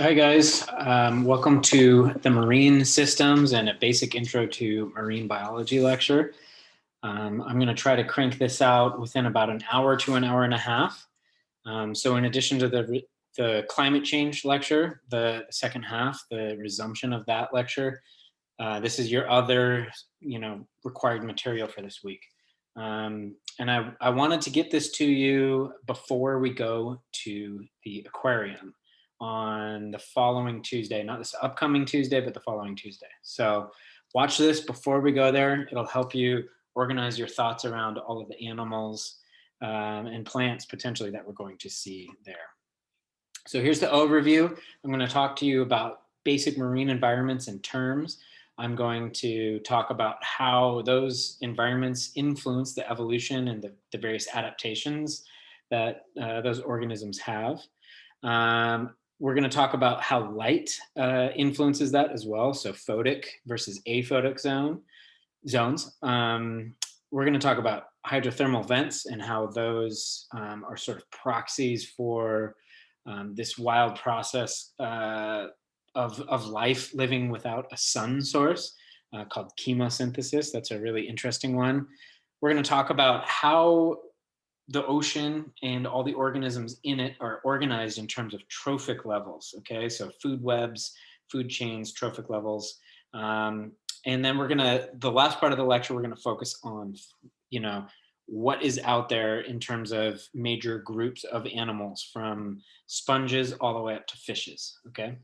Hi guys, welcome to the Marine Systems and a Basic Intro to Marine Biology lecture. I'm going to try to crank this out within about an hour to an hour and a half. So in addition to the climate change lecture, the second half, the resumption of that lecture, this is your other, required material for this week. And I wanted to get this to you before we go to the aquarium on the following Tuesday, not this upcoming Tuesday, but the following Tuesday. So watch this before we go there. It'll help you organize your thoughts around all of the animals and plants potentially that we're going to see there. So here's the overview. I'm going to talk to you about basic marine environments and terms. I'm going to talk about how those environments influence the evolution and the various adaptations that those organisms have. We're going to talk about how light influences that as well. So photic versus aphotic zones. We're going to talk about hydrothermal vents and how those are sort of proxies for this wild process of life living without a sun source called chemosynthesis. That's a really interesting one. We're going to talk about how the ocean and all the organisms in it are organized in terms of trophic levels. Okay, so food webs, food chains, trophic levels. And then the last part of the lecture, we're going to focus on, what is out there in terms of major groups of animals from sponges all the way up to fishes. Okay.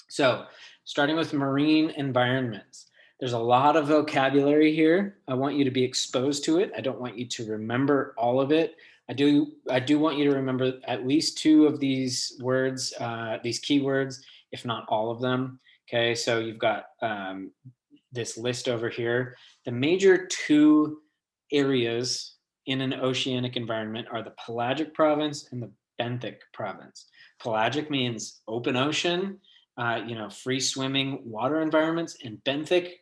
So starting with marine environments, there's a lot of vocabulary here. I want you to be exposed to it. I don't want you to remember all of it. I do want you to remember at least two of these words, these keywords, if not all of them. Okay, so you've got this list over here. The major two areas in an oceanic environment are the pelagic province and the benthic province. Pelagic means open ocean, free swimming water environments, and benthic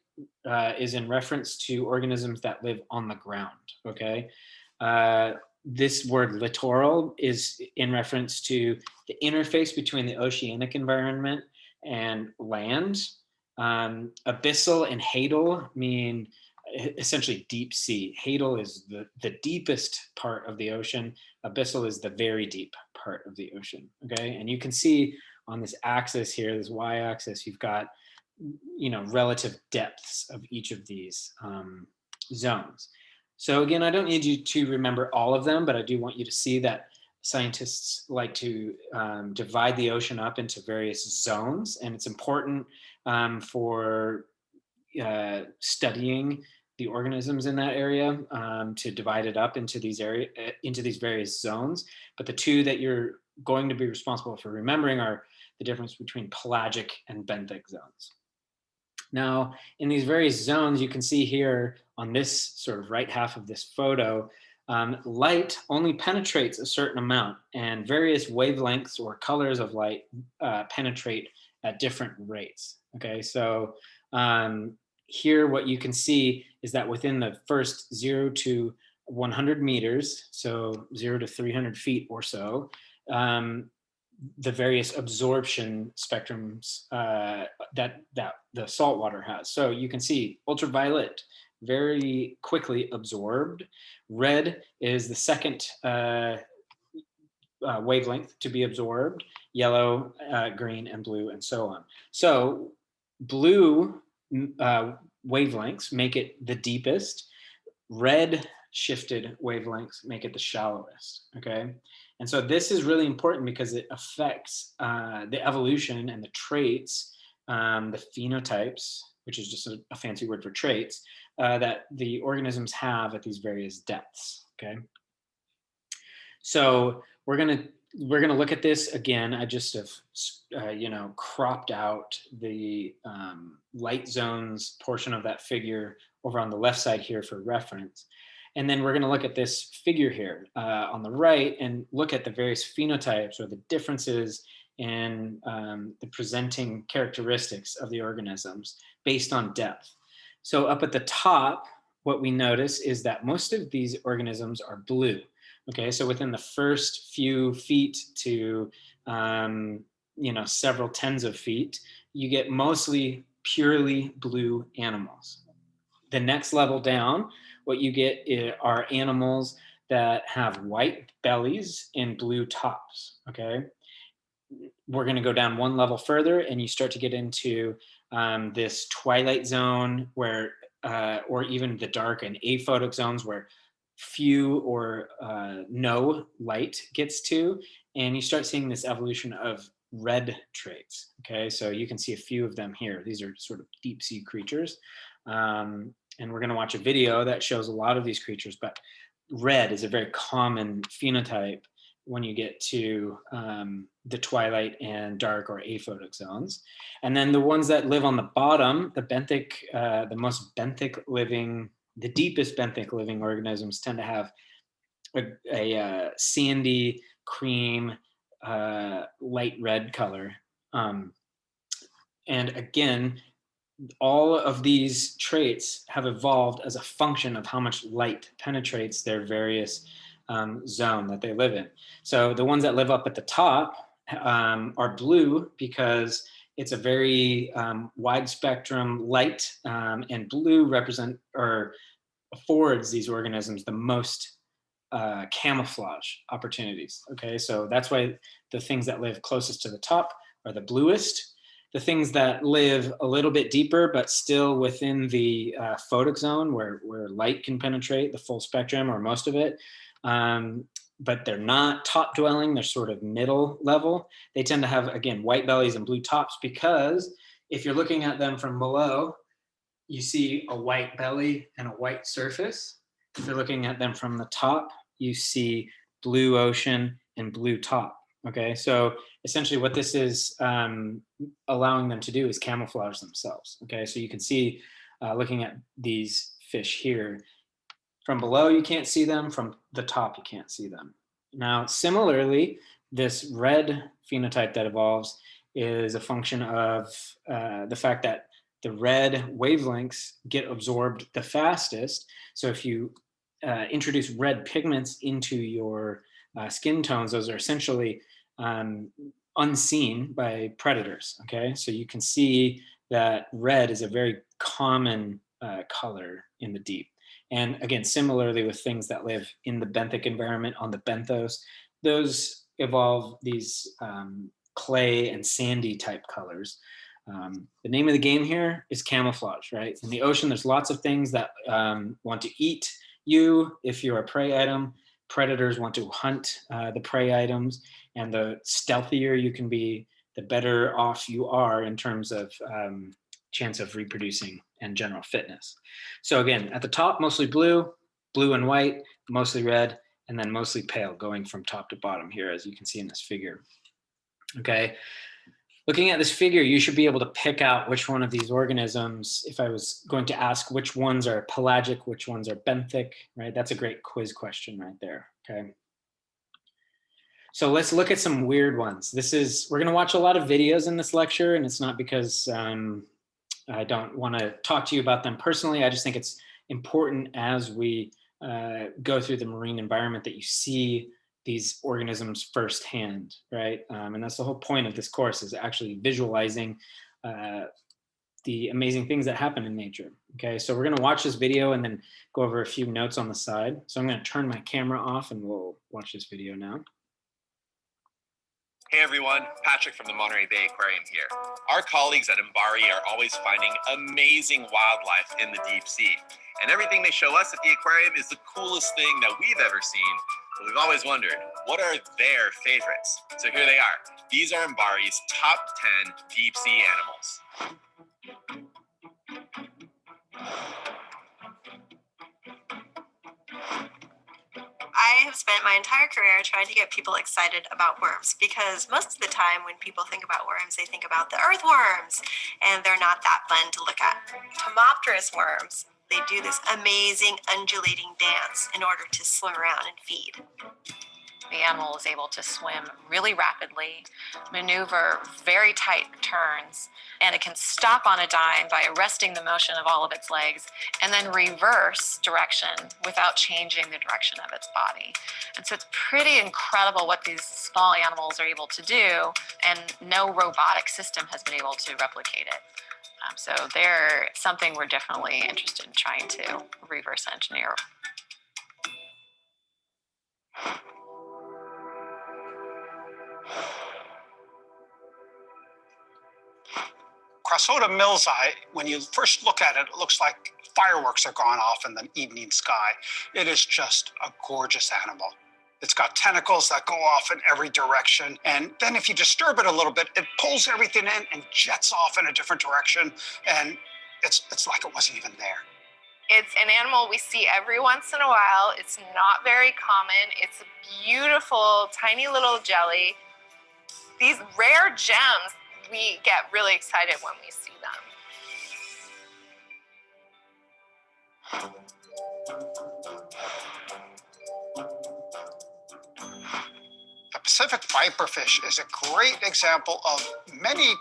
is in reference to organisms that live on the ground. Okay. This word littoral is in reference to the interface between the oceanic environment and land. Abyssal and hadal mean essentially deep sea. Hadal is the deepest part of the ocean. Abyssal is the very deep part of the ocean. Okay. And you can see on this axis here, this y-axis, you've got, relative depths of each of these zones. So again, I don't need you to remember all of them, but I do want you to see that scientists like to divide the ocean up into various zones, and it's important for studying the organisms in that area to divide it up into these various zones. But the two that you're going to be responsible for remembering are the difference between pelagic and benthic zones. Now, in these various zones, you can see here on this sort of right half of this photo, light only penetrates a certain amount, and various wavelengths or colors of light penetrate at different rates. Okay, so here what you can see is that within the first 0 to 100 meters, so 0 to 300 feet or so, the various absorption spectrums that the salt water has. So you can see ultraviolet, very quickly absorbed. Red is the second wavelength to be absorbed, yellow, green, and blue, and so on. So blue wavelengths make it the deepest. Red shifted wavelengths make it the shallowest. Okay. And so this is really important because it affects the evolution and the traits, the phenotypes, which is just a fancy word for traits, that the organisms have at these various depths. Okay. So we're gonna look at this again. I just have cropped out the light zones portion of that figure over on the left side here for reference. And then we're going to look at this figure here on the right and look at the various phenotypes or the differences in the presenting characteristics of the organisms based on depth. So up at the top, what we notice is that most of these organisms are blue. Okay, so within the first few feet to several tens of feet, you get mostly purely blue animals. The next level down, what you get are animals that have white bellies and blue tops. Okay. We're going to go down one level further, and you start to get into this twilight zone where, or even the dark and aphotic zones where few or no light gets to, and you start seeing this evolution of red traits. Okay, so you can see a few of them here. These are sort of deep sea creatures. And we're going to watch a video that shows a lot of these creatures, but red is a very common phenotype when you get to the twilight and dark or aphotic zones. And then the ones that live on the bottom, the benthic, the most benthic living, the deepest benthic living organisms tend to have a sandy, cream, light red color. And again, all of these traits have evolved as a function of how much light penetrates their various zone that they live in. So the ones that live up at the top are blue because it's a very wide spectrum light, and blue represent or affords these organisms the most camouflage opportunities. Okay, so that's why the things that live closest to the top are the bluest. The things that live a little bit deeper, but still within the photic zone where light can penetrate the full spectrum or most of it, but they're not top dwelling, they're sort of middle level. They tend to have, again, white bellies and blue tops, because if you're looking at them from below, you see a white belly and a white surface. If you're looking at them from the top, you see blue ocean and blue top. Okay, so essentially what this is allowing them to do is camouflage themselves. Okay, so you can see looking at these fish here, from below you can't see them, from the top you can't see them. Now, similarly, this red phenotype that evolves is a function of the fact that the red wavelengths get absorbed the fastest. So if you introduce red pigments into your skin tones, those are essentially unseen by predators. Okay, so you can see that red is a very common color in the deep. And again, similarly with things that live in the benthic environment on the benthos, those evolve these clay and sandy type colors. The name of the game here is camouflage, right? In the ocean, there's lots of things that want to eat you if you're a prey item. Predators want to hunt the prey items, and the stealthier you can be, the better off you are in terms of chance of reproducing and general fitness. So again, at the top, mostly blue, blue and white, mostly red, and then mostly pale, going from top to bottom here, as you can see in this figure. Okay. Looking at this figure, you should be able to pick out which one of these organisms, if I was going to ask which ones are pelagic, which ones are benthic, right? That's a great quiz question right there, okay? So let's look at some weird ones. We're gonna watch a lot of videos in this lecture, and it's not because I don't wanna talk to you about them personally. I just think it's important as we go through the marine environment that you see these organisms firsthand, right? And that's the whole point of this course, is actually visualizing the amazing things that happen in nature. Okay, so we're gonna watch this video and then go over a few notes on the side. So I'm gonna turn my camera off and we'll watch this video now. Hey everyone, Patrick from the Monterey Bay Aquarium here. Our colleagues at MBARI are always finding amazing wildlife in the deep sea. And everything they show us at the aquarium is the coolest thing that we've ever seen. But we've always wondered, what are their favorites? So here they are. These are MBARI's top 10 deep sea animals. I have spent my entire career trying to get people excited about worms, because most of the time when people think about worms, they think about the earthworms, and they're not that fun to look at. Tomopterous worms, they do this amazing undulating dance in order to swim around and feed. The animal is able to swim really rapidly, maneuver very tight turns, and it can stop on a dime by arresting the motion of all of its legs and then reverse direction without changing the direction of its body. And so it's pretty incredible what these small animals are able to do, and no robotic system has been able to replicate it. So they're something we're definitely interested in trying to reverse engineer. Crassoda mills-eye, when you first look at it, it looks like fireworks are going off in the evening sky. It is just a gorgeous animal. It's got tentacles that go off in every direction. And then if you disturb it a little bit, it pulls everything in and jets off in a different direction. And it's like it wasn't even there. It's an animal we see every once in a while. It's not very common. It's a beautiful, tiny little jelly. These rare gems, we get really excited when we see them. The Pacific viperfish is a great example of many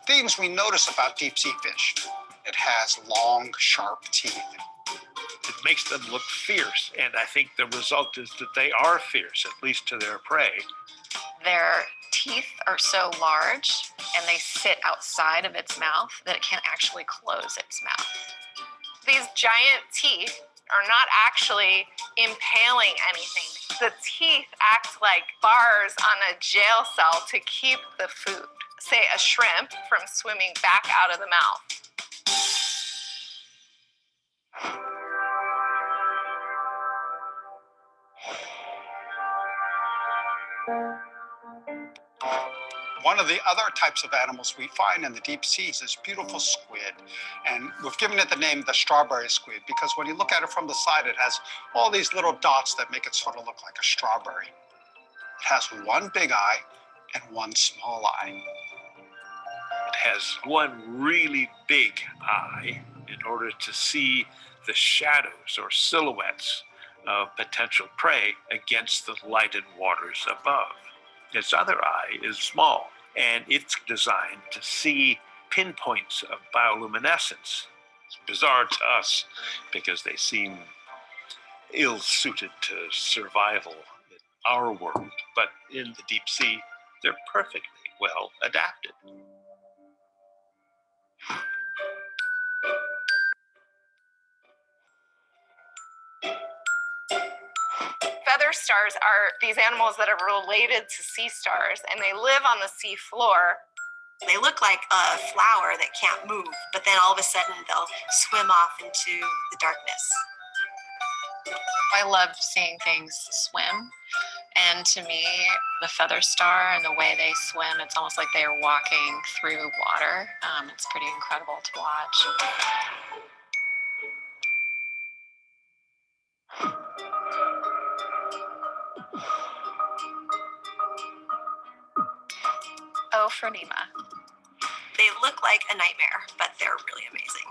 things we notice about deep sea fish. It has long, sharp teeth. It makes them look fierce, and I think the result is that they are fierce, at least to their prey. Their teeth are so large and they sit outside of its mouth that it can't actually close its mouth. These giant teeth are not actually impaling anything. The teeth act like bars on a jail cell to keep the food, say a shrimp, from swimming back out of the mouth. One of the other types of animals we find in the deep seas is beautiful squid. And we've given it the name the strawberry squid because when you look at it from the side, it has all these little dots that make it sort of look like a strawberry. It has one big eye and one small eye. It has one really big eye in order to see the shadows or silhouettes of potential prey against the lighted waters above. Its other eye is small, and it's designed to see pinpoints of bioluminescence. It's bizarre to us because they seem ill-suited to survival in our world, but in the deep sea, they're perfectly well adapted. Feather stars are these animals that are related to sea stars, and they live on the sea floor. They look like a flower that can't move, but then all of a sudden they'll swim off into the darkness. I love seeing things swim, and to me, the feather star and the way they swim, it's almost like they are walking through water. It's pretty incredible to watch. Oh, Phronema. They look like a nightmare, but they're really amazing.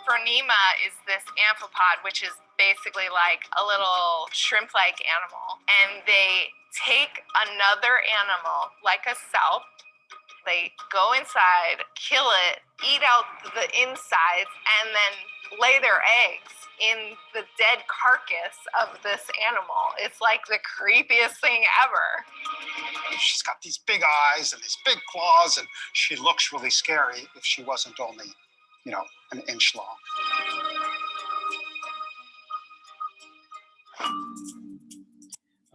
Phronema is this amphipod, which is basically like a little shrimp-like animal. And they take another animal, like a salp, they go inside, kill it, eat out the insides, and then lay their eggs in the dead carcass of this animal. It's like the creepiest thing ever. She's got these big eyes and these big claws, and she looks really scary if she wasn't only, an inch long.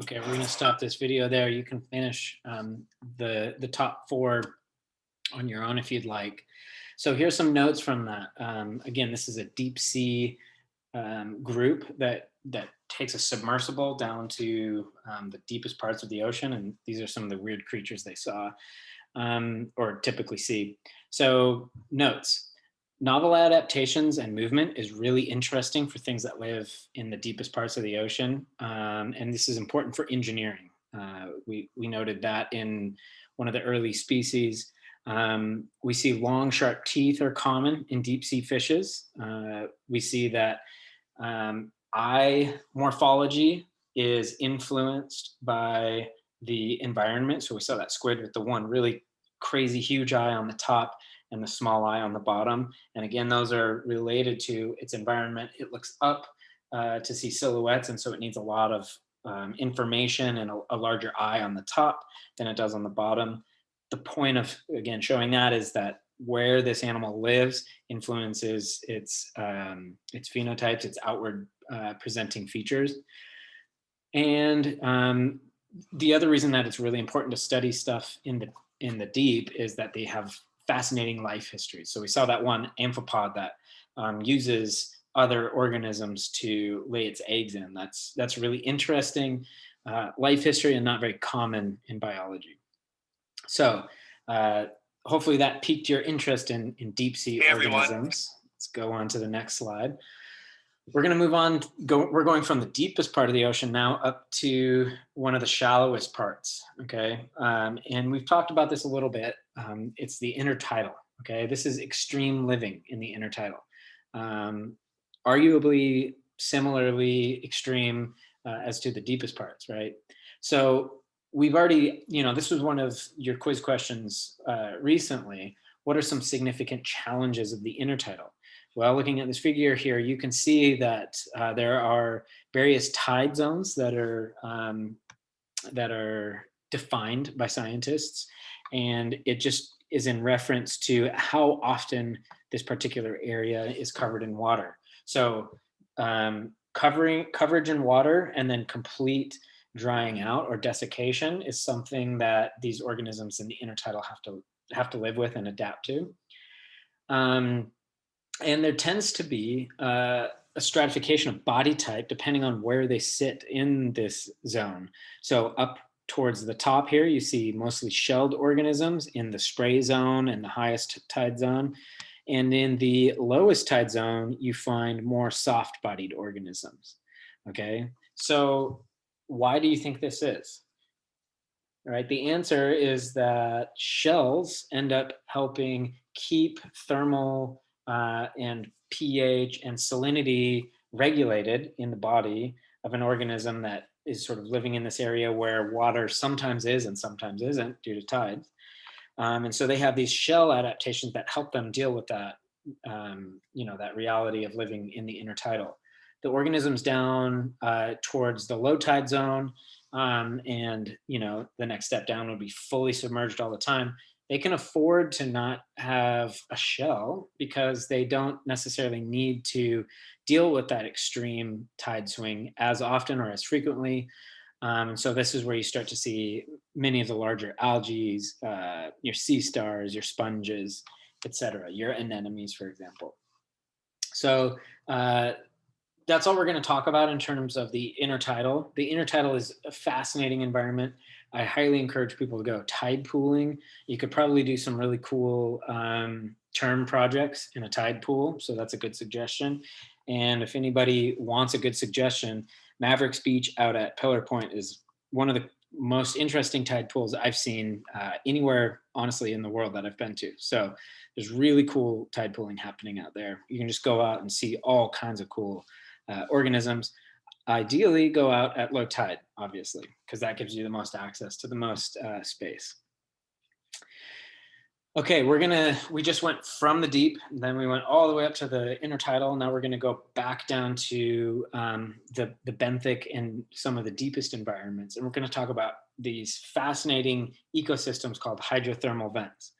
Okay, we're going to stop this video there. You can finish the top 4 on your own if you'd like. So here's some notes from that. Again, this is a deep sea group that takes a submersible down to the deepest parts of the ocean, and these are some of the weird creatures they saw or typically see. So notes. Novel adaptations and movement is really interesting for things that live in the deepest parts of the ocean. And this is important for engineering. We noted that in one of the early species. We see long, sharp teeth are common in deep sea fishes. We see that eye morphology is influenced by the environment. So we saw that squid with the one really crazy huge eye on the top and the small eye on the bottom. And again, those are related to its environment. It looks up to see silhouettes, and so it needs a lot of information and a larger eye on the top than it does on the bottom. The point of, again, showing that is that where this animal lives influences its phenotypes, its outward presenting features. And the other reason that it's really important to study stuff in the deep is that they have fascinating life histories. So we saw that one amphipod that uses other organisms to lay its eggs in. That's really interesting life history and not very common in biology. So hopefully that piqued your interest in deep sea organisms. Let's go on to the next slide. We're going to move on. We're going from the deepest part of the ocean now up to one of the shallowest parts. Okay, and we've talked about this a little bit. It's the intertidal. Okay, this is extreme living in the intertidal. Arguably similarly extreme as to the deepest parts, right? So we've already, this was one of your quiz questions recently. What are some significant challenges of the intertidal? Well, looking at this figure here, you can see that there are various tide zones that are defined by scientists, and it just is in reference to how often this particular area is covered in water. So coverage in water and then complete drying out or desiccation is something that these organisms in the intertidal have to live with and adapt to. And there tends to be a stratification of body type depending on where they sit in this zone. So up towards the top here, you see mostly shelled organisms in the spray zone and the highest tide zone. And in the lowest tide zone, you find more soft-bodied organisms. Okay, so why do you think this is? All right, the answer is that shells end up helping keep thermal and pH and salinity regulated in the body of an organism that is sort of living in this area where water sometimes is and sometimes isn't due to tides. And so they have these shell adaptations that help them deal with that, that reality of living in the intertidal. The organisms down towards the low tide zone, and the next step down would be fully submerged all the time. They can afford to not have a shell because they don't necessarily need to deal with that extreme tide swing as often or as frequently. So this is where you start to see many of the larger algae, your sea stars, your sponges, etc., your anemones, for example. So that's all we're going to talk about in terms of the intertidal. The intertidal is a fascinating environment. I highly encourage people to go tide pooling. You could probably do some really cool term projects in a tide pool. So that's a good suggestion. And if anybody wants a good suggestion, Mavericks Beach out at Pillar Point is one of the most interesting tide pools I've seen anywhere, honestly, in the world that I've been to. So there's really cool tide pooling happening out there. You can just go out and see all kinds of cool organisms. Ideally, go out at low tide, obviously, because that gives you the most access to the most space. Okay, we just went from the deep, then we went all the way up to the intertidal. Now we're going to go back down to the benthic and some of the deepest environments. And we're going to talk about these fascinating ecosystems called hydrothermal vents.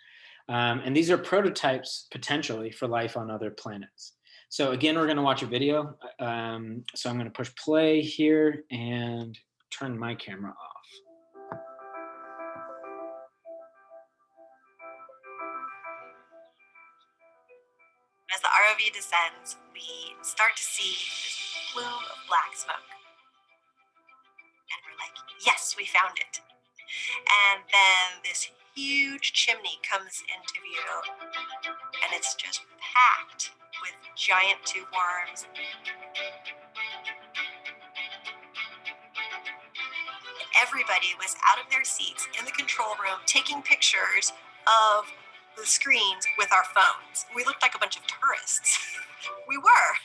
And these are prototypes potentially for life on other planets. So again, we're going to watch a video. So I'm going to push play here and turn my camera off. As the ROV descends, we start to see this plume of black smoke. And we're like, yes, we found it. And then this huge chimney comes into view, and it's just packed with giant tube worms. And everybody was out of their seats in the control room taking pictures of the screens with our phones. We looked like a bunch of tourists. We were.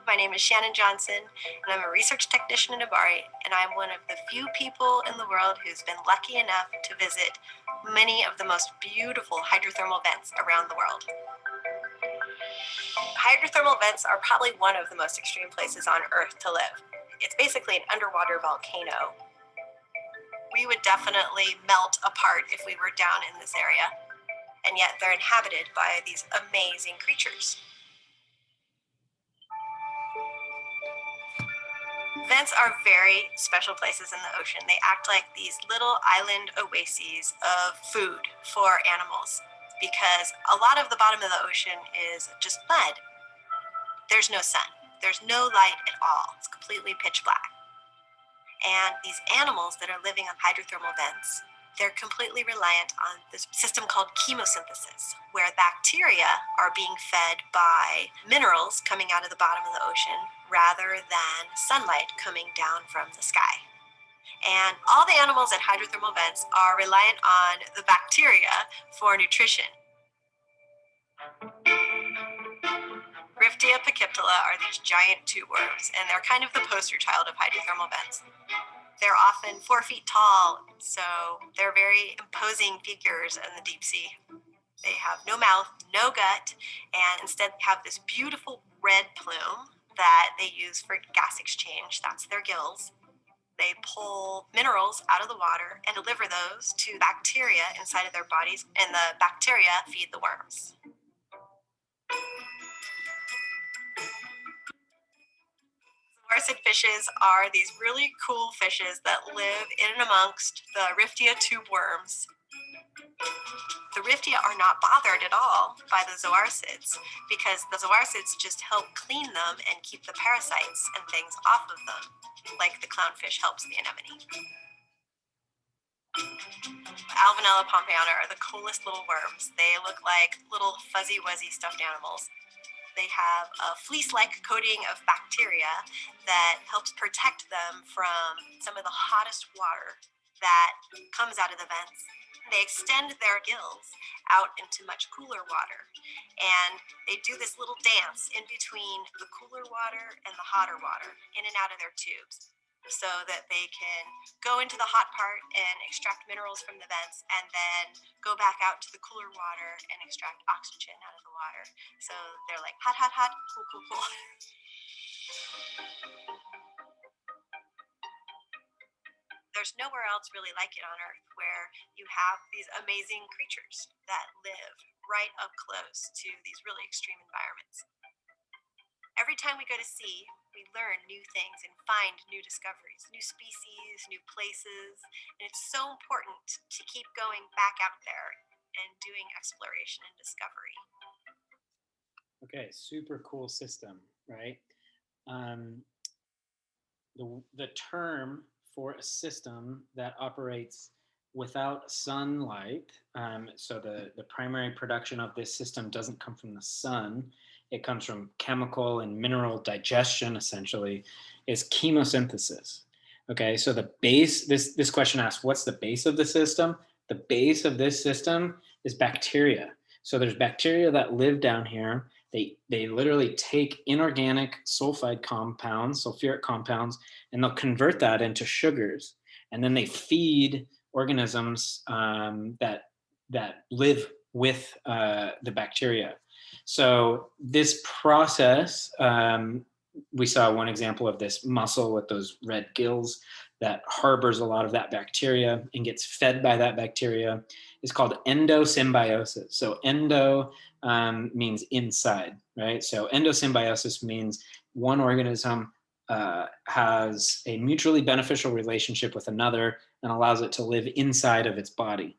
My name is Shannon Johnson, and I'm a research technician in imbari, and I'm one of the few people in the world who's been lucky enough to visit many of the most beautiful hydrothermal vents around the world. Hydrothermal vents are probably one of the most extreme places on Earth to live. It's basically an underwater volcano. We would definitely melt apart if we were down in this area, and yet they're inhabited by these amazing creatures. Vents are very special places in the ocean. They act like these little island oases of food for animals because a lot of the bottom of the ocean is just mud. There's no sun. There's no light at all. It's completely pitch black. And these animals that are living on hydrothermal vents, they're completely reliant on this system called chemosynthesis, where bacteria are being fed by minerals coming out of the bottom of the ocean rather than sunlight coming down from the sky. And all the animals at hydrothermal vents are reliant on the bacteria for nutrition. Riftia pachyptala are these giant tube worms, and they're kind of the poster child of hydrothermal vents. They're often 4 feet tall, so they're very imposing figures in the deep sea. They have no mouth, no gut, and instead have this beautiful red plume that they use for gas exchange. That's their gills. They pull minerals out of the water and deliver those to bacteria inside of their bodies, and the bacteria feed the worms. Zooarcid fishes are these really cool fishes that live in and amongst the Riftia tube worms. The Riftia are not bothered at all by the zooarcids because the zooarcids just help clean them and keep the parasites and things off of them, like the clownfish helps the anemone. Alvanella pompeiana are the coolest little worms. They look like little fuzzy wuzzy stuffed animals. They have a fleece-like coating of bacteria that helps protect them from some of the hottest water that comes out of the vents. They extend their gills out into much cooler water, and they do this little dance in between the cooler water and the hotter water, in and out of their tubes, so that they can go into the hot part and extract minerals from the vents and then go back out to the cooler water and extract oxygen out of the water. So they're like hot, hot, hot, cool, cool, cool. There's nowhere else really like it on Earth where you have these amazing creatures that live right up close to these really extreme environments. Every time we go to sea, we learn new things and find new discoveries, new species, new places, and it's so important to keep going back out there and doing exploration and discovery. Okay, super cool system, right? The term for a system that operates without sunlight, so the primary production of this system doesn't come from the sun, it comes from chemical and mineral digestion, essentially, is chemosynthesis. Okay, so the base, this question asks, what's the base of the system? The base of this system is bacteria. So there's bacteria that live down here. They literally take inorganic sulfide compounds, sulfuric compounds, and they'll convert that into sugars. And then they feed organisms that live with the bacteria. So this process, we saw one example of this mussel with those red gills that harbors a lot of that bacteria and gets fed by that bacteria, is called endosymbiosis. So endo means inside, right? So endosymbiosis means one organism has a mutually beneficial relationship with another and allows it to live inside of its body.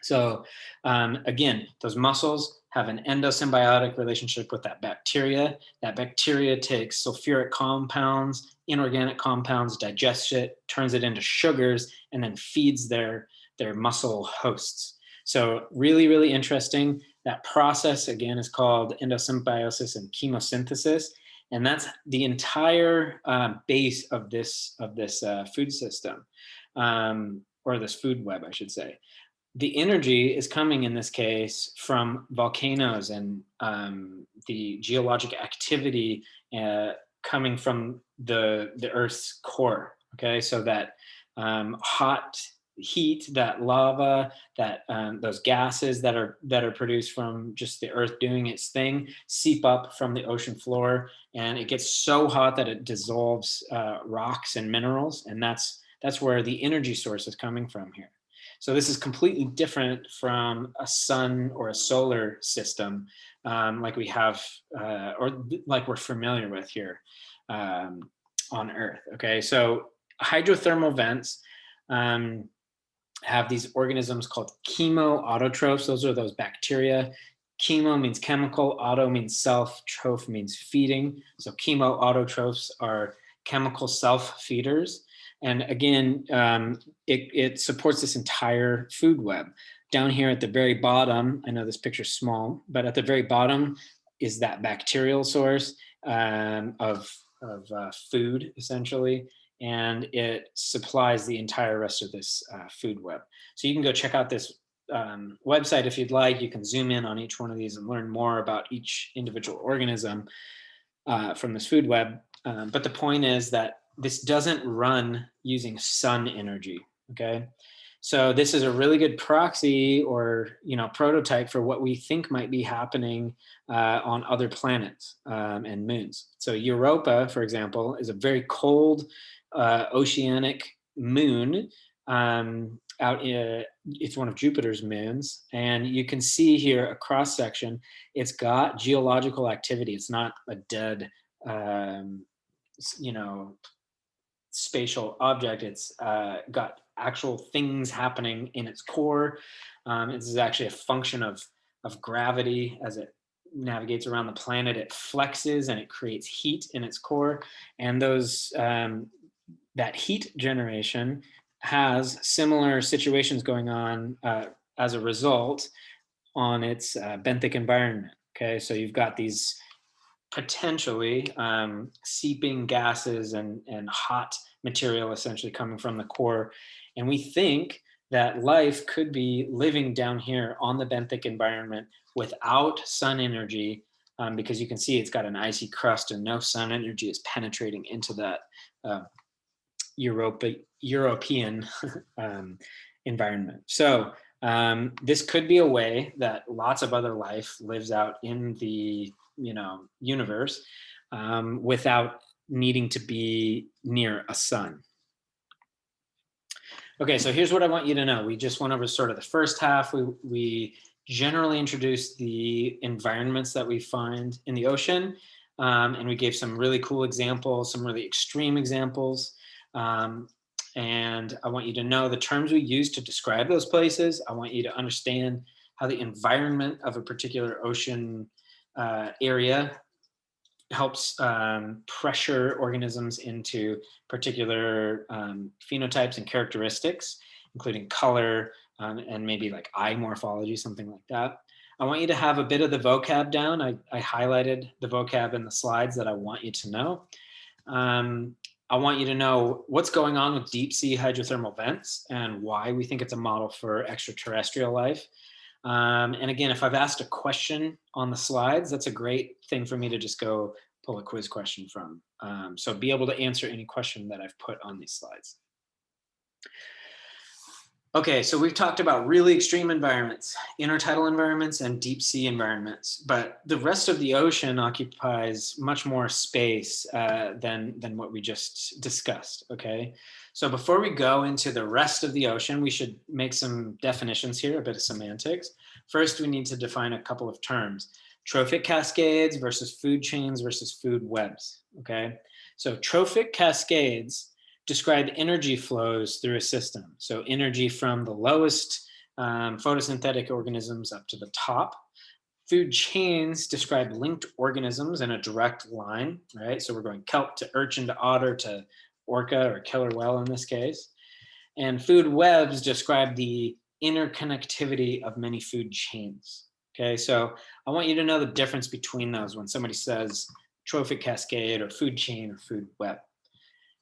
So again, those mussels have an endosymbiotic relationship with that bacteria. That bacteria takes sulfuric compounds, inorganic compounds, digests it, turns it into sugars, and then feeds their mussel hosts. So really, really interesting. That process, again, is called endosymbiosis and chemosynthesis. And that's the entire base of this food system, or this food web, I should say. the energy is coming in this case from volcanoes and the geologic activity coming from the Earth's core. Okay, so that hot heat, that lava, that those gases that are produced from just the Earth doing its thing seep up from the ocean floor, and it gets so hot that it dissolves rocks and minerals, and that's where the energy source is coming from here. So this is completely different from a sun or a solar system like we have or like we're familiar with here on Earth. Okay, so hydrothermal vents have these organisms called chemoautotrophs. Those are those bacteria. Chemo means chemical, auto means self, troph means feeding. So chemoautotrophs are chemical self-feeders. And again, it supports this entire food web. Down here at the very bottom, I know this picture's small, but at the very bottom is that bacterial source of food, essentially, and it supplies the entire rest of this food web. So you can go check out this website if you'd like. You can zoom in on each one of these and learn more about each individual organism from this food web. But the point is that this doesn't run using sun energy, okay? So this is a really good proxy or prototype for what we think might be happening on other planets and moons. So Europa, for example, is a very cold oceanic moon it's one of Jupiter's moons, and you can see here a cross section. It's got geological activity. It's not a dead spatial object. It's got actual things happening in its core. This is actually a function of gravity. As it navigates around the planet, it flexes and it creates heat in its core, and those that heat generation has similar situations going on as a result on its benthic environment. Okay, so you've got these potentially seeping gases and hot material essentially coming from the core. And we think that life could be living down here on the benthic environment without sun energy, because you can see it's got an icy crust and no sun energy is penetrating into that European environment. So this could be a way that lots of other life lives out in the universe without needing to be near a sun. Okay, so here's what I want you to know. We just went over sort of the first half. We generally introduced the environments that we find in the ocean, and we gave some really cool examples, some really extreme examples. And I want you to know the terms we use to describe those places. I want you to understand how the environment of a particular ocean area helps pressure organisms into particular phenotypes and characteristics, including color and maybe like eye morphology, something like that. I want you to have a bit of the vocab down. I highlighted the vocab in the slides that I want you to know. I want you to know what's going on with deep sea hydrothermal vents and why we think it's a model for extraterrestrial life. And again, if I've asked a question on the slides, that's a great thing for me to just go pull a quiz question from. So be able to answer any question that I've put on these slides. Okay, so we've talked about really extreme environments, intertidal environments and deep sea environments, but the rest of the ocean occupies much more space than what we just discussed, okay? So before we go into the rest of the ocean, we should make some definitions here, a bit of semantics. First, we need to define a couple of terms: trophic cascades versus food chains versus food webs, okay? So trophic cascades describe energy flows through a system. So energy from the lowest photosynthetic organisms up to the top. Food chains describe linked organisms in a direct line, right? So we're going kelp to urchin to otter to orca or killer whale in this case. And food webs describe the interconnectivity of many food chains. Okay, so I want you to know the difference between those when somebody says trophic cascade or food chain or food web.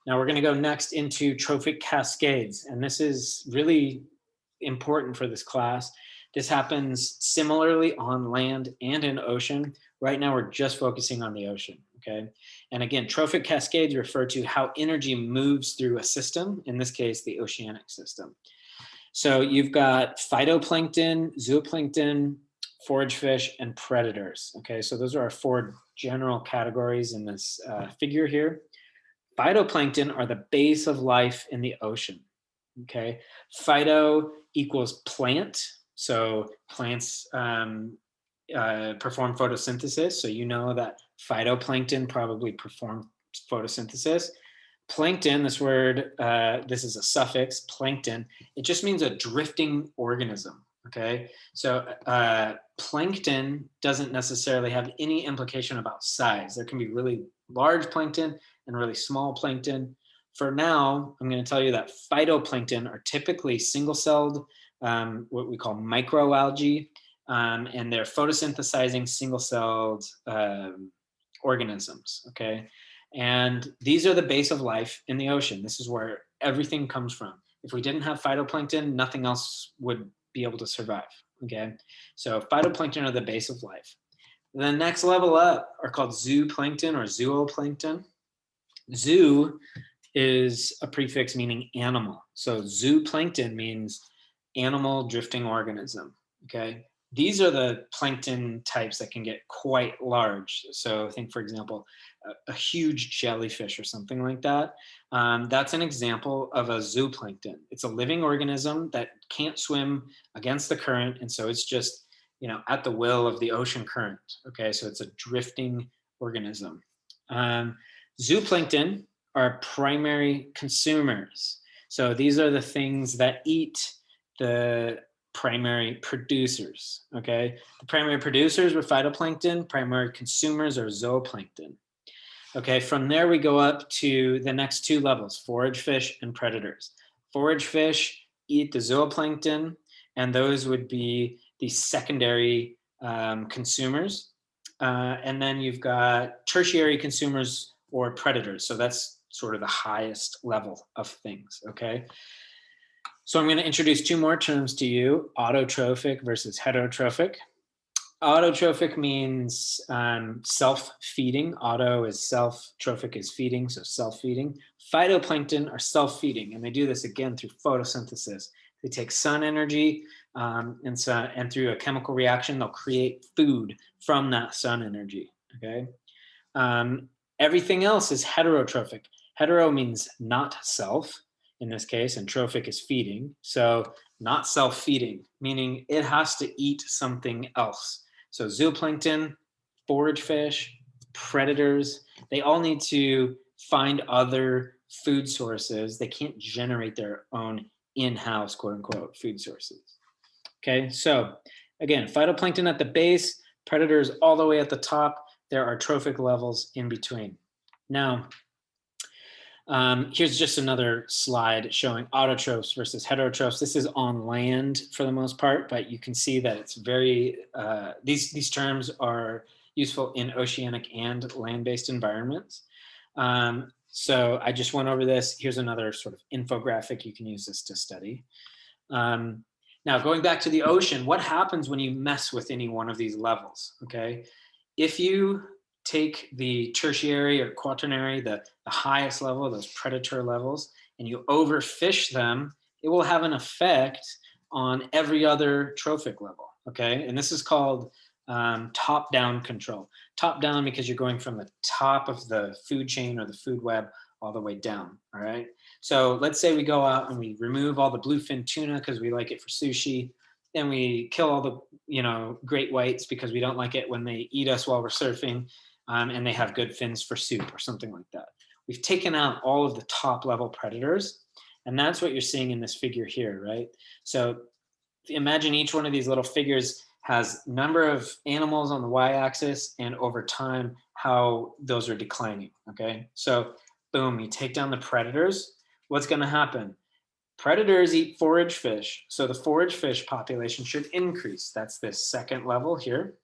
Now we're going to go next into trophic cascades, and this is really important for this class. This happens similarly on land and in ocean. Right now, we're just focusing on the ocean, okay? And again, trophic cascades refer to how energy moves through a system, in this case, the oceanic system. So you've got phytoplankton, zooplankton, forage fish, and predators, okay? So those are our 4 general categories in this figure here. Phytoplankton are the base of life in the ocean, okay? Phyto equals plant, so plants perform photosynthesis, so you know that phytoplankton probably perform photosynthesis. Plankton, this word, this is a suffix, plankton, it just means a drifting organism, okay? So plankton doesn't necessarily have any implication about size. There can be really large plankton and really small plankton. For now, I'm going to tell you that phytoplankton are typically single-celled, what we call microalgae, and they're photosynthesizing single-celled organisms, okay? And these are the base of life in the ocean. This is where everything comes from. If we didn't have phytoplankton, nothing else would be able to survive, okay? So phytoplankton are the base of life. The next level up are called zooplankton or zooplankton. Zoo is a prefix meaning animal. So zooplankton means animal drifting organism, okay? These are the plankton types that can get quite large. So think, for example, a huge jellyfish or something like that. That's an example of a zooplankton. It's a living organism that can't swim against the current, and so it's just, you know, at the will of the ocean current, okay? So it's a drifting organism. Zooplankton are primary consumers. So these are the things that eat the primary producers, okay? The primary producers were phytoplankton, primary consumers are zooplankton. Okay, from there we go up to the next 2 levels, forage fish and predators. Forage fish eat the zooplankton, and those would be the secondary consumers. And then you've got tertiary consumers or predators. So that's sort of the highest level of things, okay? So I'm going to introduce 2 more terms to you, autotrophic versus heterotrophic. Autotrophic means self-feeding. Auto is self, trophic is feeding, so self-feeding. Phytoplankton are self-feeding, and they do this again through photosynthesis. They take sun energy, and through a chemical reaction, they'll create food from that sun energy, okay? Everything else is heterotrophic. Hetero means not self, in this case, and trophic is feeding. So not self-feeding, meaning it has to eat something else. So zooplankton, forage fish, predators, they all need to find other food sources. They can't generate their own in-house, quote unquote, food sources. Okay, so again, phytoplankton at the base, predators all the way at the top. There are trophic levels in between. Now, here's just another slide showing autotrophs versus heterotrophs. This is on land for the most part, but you can see that it's very, these terms are useful in oceanic and land-based environments. So I just went over this. Here's another sort of infographic. You can use this to study. Now, going back to the ocean, what happens when you mess with any one of these levels, okay? If you take the tertiary or quaternary, the highest level, those predator levels, and you overfish them, it will have an effect on every other trophic level, okay? And this is called top-down control. Top-down because you're going from the top of the food chain or the food web all the way down, all right? So let's say we go out and we remove all the bluefin tuna because we like it for sushi, and we kill all the, you know, great whites because we don't like it when they eat us while we're surfing, and they have good fins for soup or something like that. We've taken out all of the top level predators, and that's what you're seeing in this figure here, right? So imagine each one of these little figures has number of animals on the y-axis and over time how those are declining, okay? So boom, you take down the predators, what's gonna happen? Predators eat forage fish, so the forage fish population should increase. That's this second level here,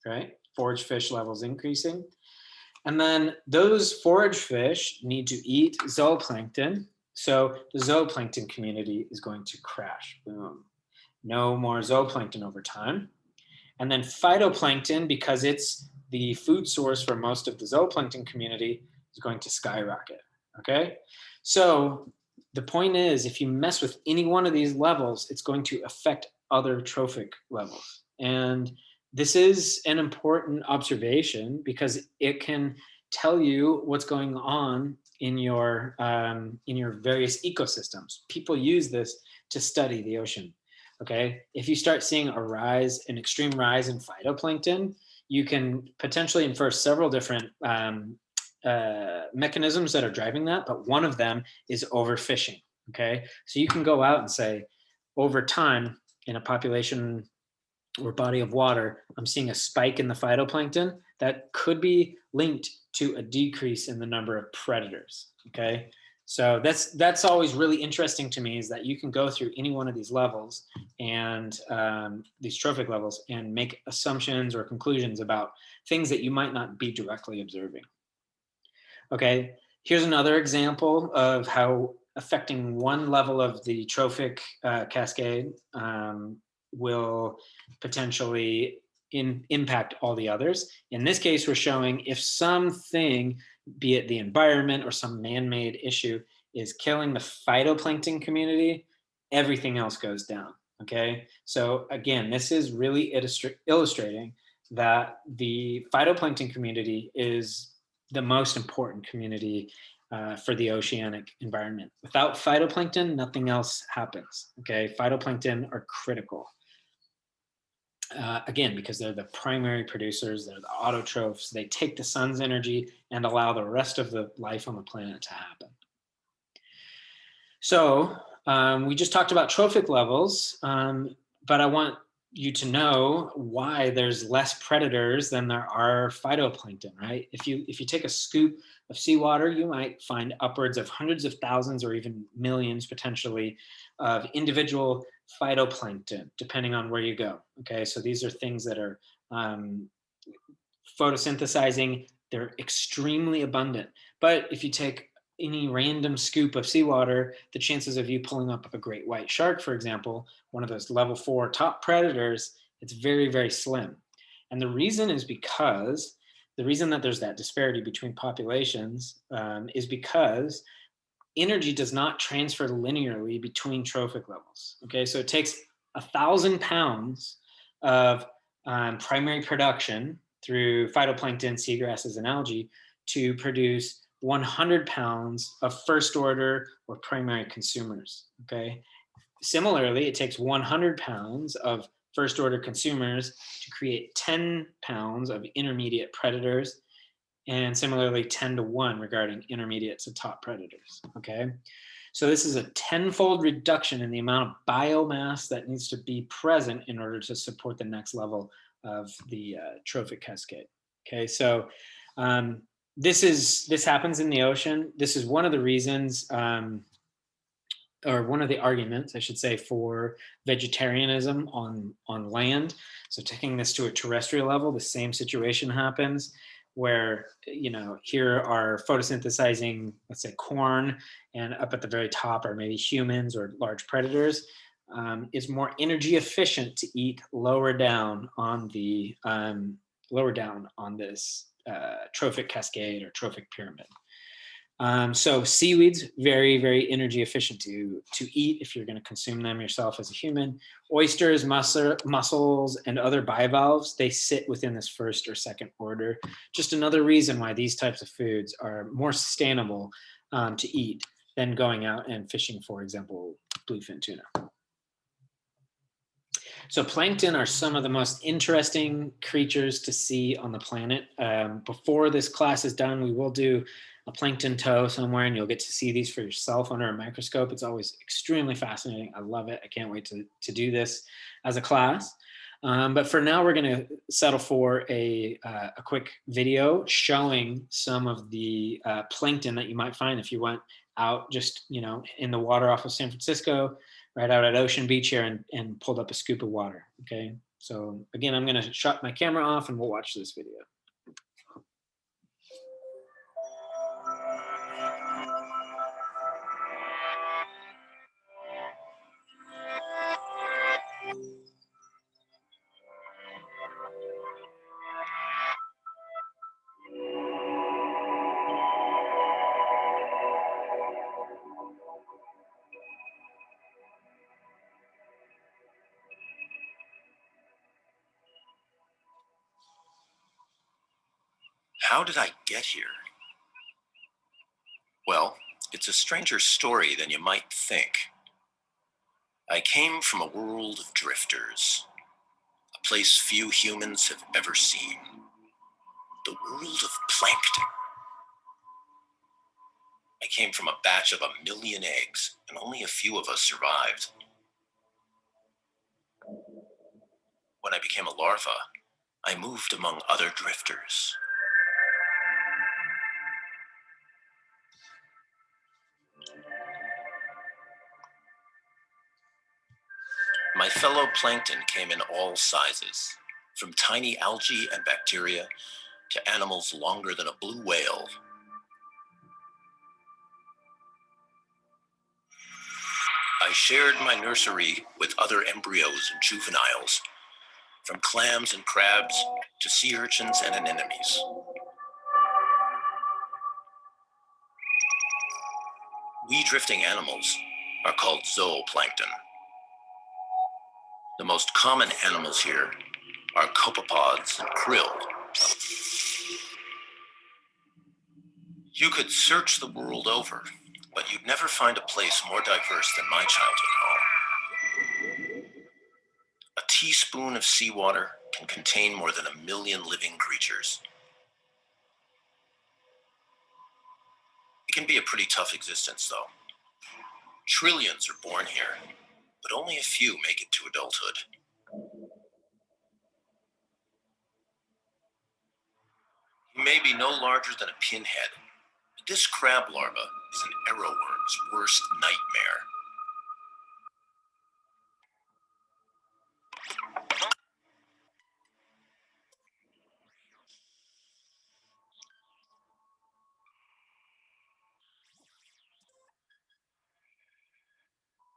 right? Forage fish levels increasing. And then those forage fish need to eat zooplankton. So the zooplankton community is going to crash. Boom. No more zooplankton over time. And then phytoplankton, because it's the food source for most of the zooplankton community, is going to skyrocket. Okay? So the point is, if you mess with any one of these levels, it's going to affect other trophic levels. And this is an important observation because it can tell you what's going on in your various ecosystems. People use this to study the ocean. Okay, if you start seeing an extreme rise in phytoplankton, you can potentially infer several different mechanisms that are driving that, but one of them is overfishing. Okay, so you can go out and say, over time in a population or body of water, I'm seeing a spike in the phytoplankton that could be linked to a decrease in the number of predators. Okay, so that's always really interesting to me, is that you can go through any one of these levels and these trophic levels and make assumptions or conclusions about things that you might not be directly observing. Okay, here's another example of how affecting one level of the trophic cascade will potentially impact all the others. In this case, we're showing if something, be it the environment or some man-made issue, is killing the phytoplankton community, everything else goes down. Okay, so again, this is really illustrating that the phytoplankton community is the most important community for the oceanic environment. Without phytoplankton, nothing else happens. Okay, phytoplankton are critical. Again, because they're the primary producers, they're the autotrophs, they take the sun's energy and allow the rest of the life on the planet to happen. So we just talked about trophic levels, but I want you to know why there's less predators than there are phytoplankton, right? If you take a scoop of seawater, you might find upwards of hundreds of thousands or even millions potentially of individual phytoplankton, depending on where you go. Okay, so these are things that are photosynthesizing. They're extremely abundant. But if you take any random scoop of seawater, the chances of you pulling up a great white shark, for example, one of those level 4 top predators, it's very, very slim. And the reason is because the reason that there's that disparity between populations is because energy does not transfer linearly between trophic levels. Okay, so it takes 1,000 pounds of primary production through phytoplankton, seagrasses, and algae to produce 100 pounds of first order or primary consumers. Okay, similarly, it takes 100 pounds of first order consumers to create 10 pounds of intermediate predators, and similarly 10 to 1 regarding intermediate to top predators. Okay, so this is a 10-fold reduction in the amount of biomass that needs to be present in order to support the next level of the trophic cascade. Okay, so this happens in the ocean. This is one of the reasons, or one of the arguments, I should say, for vegetarianism on land. So taking this to a terrestrial level, the same situation happens where, here are photosynthesizing, let's say, corn, and up at the very top are maybe humans or large predators. It's more energy efficient to eat lower down on the this trophic cascade or trophic pyramid. So seaweeds, very, very energy efficient to eat if you're going to consume them yourself as a human. Oysters, mussels, and other bivalves, they sit within this first or second order. Just another reason why these types of foods are more sustainable to eat than going out and fishing, for example, bluefin tuna. So plankton are some of the most interesting creatures to see on the planet. Before this class is done, we will do a plankton tow somewhere, and you'll get to see these for yourself under a microscope. It's always extremely fascinating. I love it. I can't wait to do this as a class. But for now, we're going to settle for a quick video showing some of the plankton that you might find if you went out just, in the water off of San Francisco, right out at Ocean Beach here, and pulled up a scoop of water. Okay, so again, I'm going to shut my camera off and we'll watch this video. How did I get here? Well, it's a stranger story than you might think. I came from a world of drifters, a place few humans have ever seen. The world of plankton. I came from a batch of 1,000,000 eggs, and only a few of us survived. When I became a larva, I moved among other drifters. My fellow plankton came in all sizes, from tiny algae and bacteria to animals longer than a blue whale. I shared my nursery with other embryos and juveniles, from clams and crabs to sea urchins and anemones. We drifting animals are called zooplankton. The most common animals here are copepods and krill. You could search the world over, but you'd never find a place more diverse than my childhood home. A teaspoon of seawater can contain more than 1,000,000 living creatures. It can be a pretty tough existence, though. Trillions are born here, but only a few make it to adulthood. You may be no larger than a pinhead, but this crab larva is an arrowworm's worst nightmare.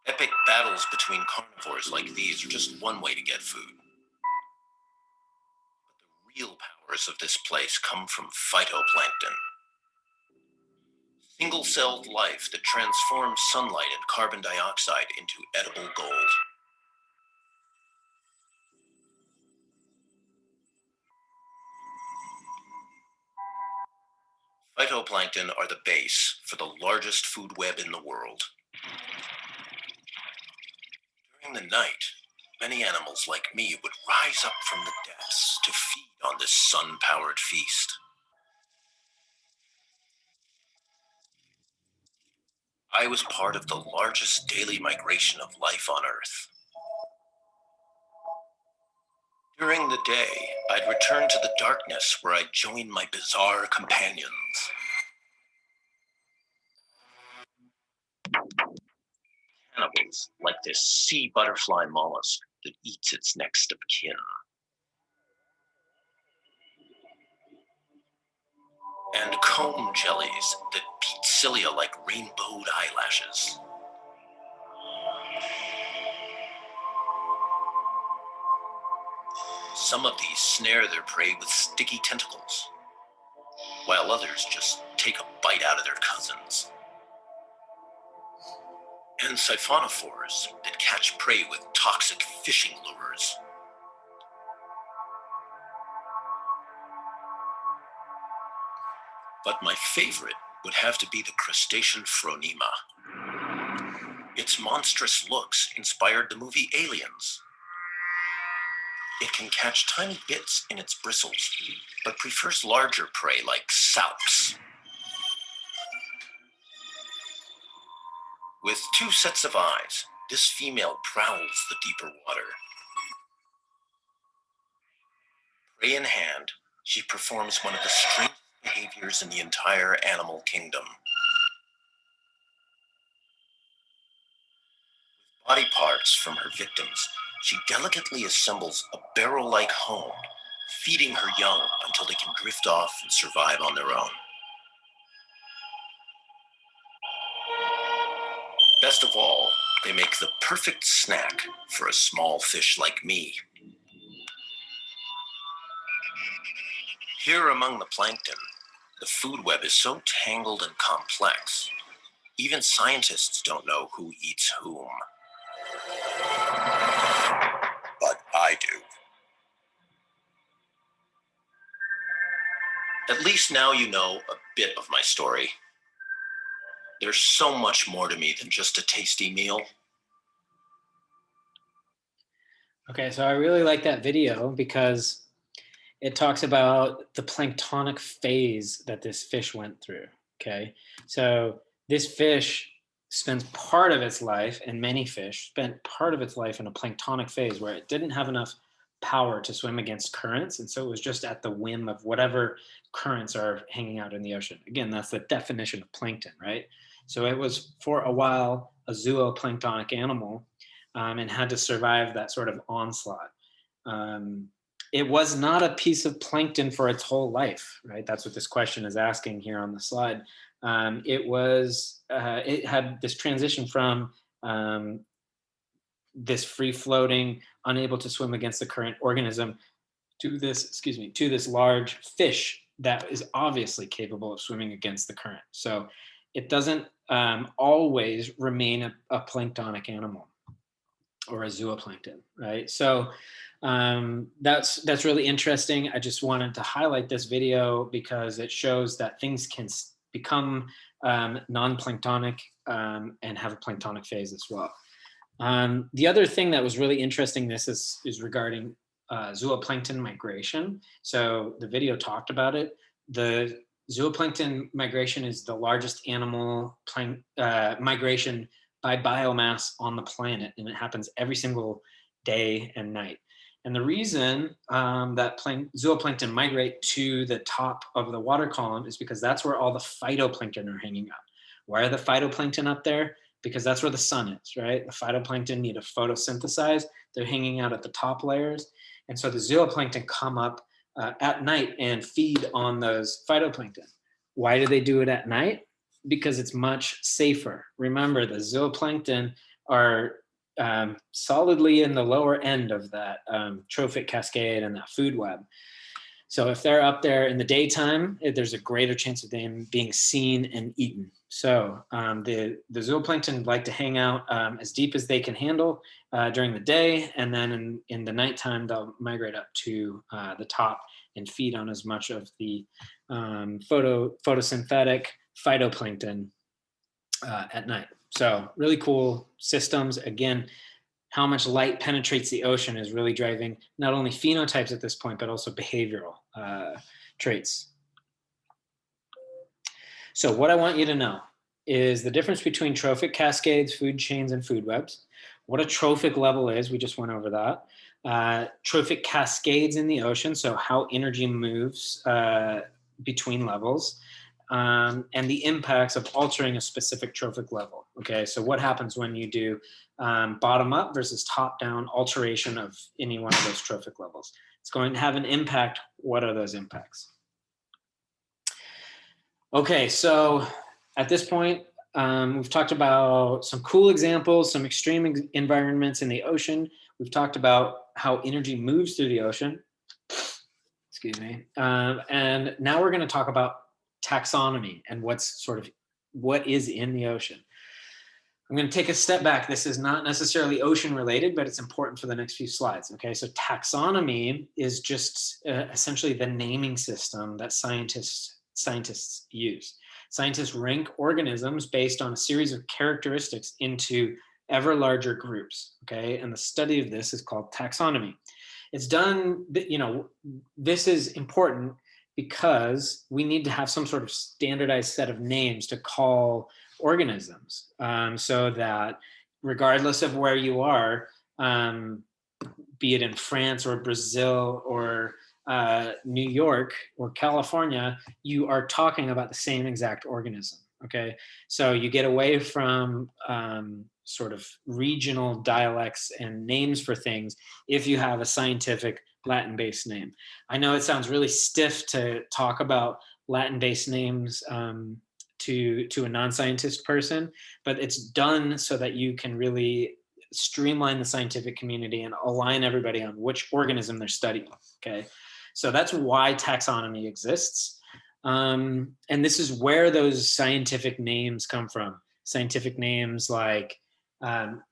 Epic battles between carnivores like these are just one way to get food. But the real powers of this place come from phytoplankton. Single-celled life that transforms sunlight and carbon dioxide into edible gold. Phytoplankton are the base for the largest food web in the world. During the night, many animals like me would rise up from the depths to feed on this sun-powered feast. I was part of the largest daily migration of life on Earth. During the day, I'd return to the darkness where I'd join my bizarre companions. Cannibals like this sea butterfly mollusk that eats its next of kin. And comb jellies that beat cilia like rainbowed eyelashes. Some of these snare their prey with sticky tentacles, while others just take a bite out of their cousins. And siphonophores that catch prey with toxic fishing lures. But my favorite would have to be the crustacean phronema. Its monstrous looks inspired the movie Aliens. It can catch tiny bits in its bristles, but prefers larger prey like salps. With 2 sets of eyes, this female prowls the deeper water. Prey in hand, she performs one of the strangest behaviors in the entire animal kingdom. With body parts from her victims, she delicately assembles a barrel-like home, feeding her young until they can drift off and survive on their own. Best of all, they make the perfect snack for a small fish like me. Here among the plankton, the food web is so tangled and complex, even scientists don't know who eats whom. But I do. At least now you know a bit of my story. There's so much more to me than just a tasty meal. Okay, so I really like that video because it talks about the planktonic phase that this fish went through. Okay, so this fish spends part of its life, and many fish spent part of its life in a planktonic phase where it didn't have enough power to swim against currents. And so it was just at the whim of whatever currents are hanging out in the ocean. Again, that's the definition of plankton, right? So it was for a while a zooplanktonic animal, and had to survive that sort of onslaught. It was not a piece of plankton for its whole life, right? That's what this question is asking here on the slide. It had this transition from this free-floating, unable to swim against the current organism to this large fish that is obviously capable of swimming against the current. So it doesn't always remain a planktonic animal or a zooplankton, right? So that's really interesting. I just wanted to highlight this video because it shows that things can become non-planktonic and have a planktonic phase as well. The other thing that was really interesting, this is regarding zooplankton migration. So the video talked about it. The zooplankton migration is the largest animal migration by biomass on the planet, and it happens every single day and night. And the reason that zooplankton migrate to the top of the water column is because that's where all the phytoplankton are hanging out. Why are the phytoplankton up there? Because that's where the sun is, right? The phytoplankton need to photosynthesize. They're hanging out at the top layers. And so the zooplankton come up at night and feed on those phytoplankton. Why do they do it at night? Because it's much safer. Remember, the zooplankton are solidly in the lower end of that trophic cascade and that food web. So if they're up there in the daytime, there's a greater chance of them being seen and eaten. So the zooplankton like to hang out as deep as they can handle during the day, and then in the nighttime, they'll migrate up to the top and feed on as much of the photosynthetic phytoplankton at night. So really cool systems. Again, how much light penetrates the ocean is really driving not only phenotypes at this point, but also behavioral traits. So what I want you to know is the difference between trophic cascades, food chains, and food webs. What a trophic level is, we just went over that. Trophic cascades in the ocean, so how energy moves between levels. And the impacts of altering a specific trophic level. Okay, so what happens when you do bottom up versus top down alteration of any one of those trophic levels? It's going to have an impact. What are those impacts? Okay, so at this point, we've talked about some cool examples, some extreme environments in the ocean. We've talked about how energy moves through the ocean. Excuse me. And now we're going to talk about taxonomy and what is in the ocean. I'm going to take a step back. This is not necessarily ocean related, but it's important for the next few slides. Okay, so taxonomy is just essentially the naming system that scientists use. Scientists rank organisms based on a series of characteristics into ever larger groups. Okay, and the study of this is called taxonomy. It's done, this is important because we need to have some sort of standardized set of names to call organisms, so that regardless of where you are, be it in France or Brazil or New York or California, you are talking about the same exact organism. Okay, so you get away from sort of regional dialects and names for things if you have a scientific Latin-based name. I know it sounds really stiff to talk about Latin-based names to a non-scientist person, but it's done so that you can really streamline the scientific community and align everybody on which organism they're studying. Okay, so that's why taxonomy exists. And this is where those scientific names come from. Scientific names like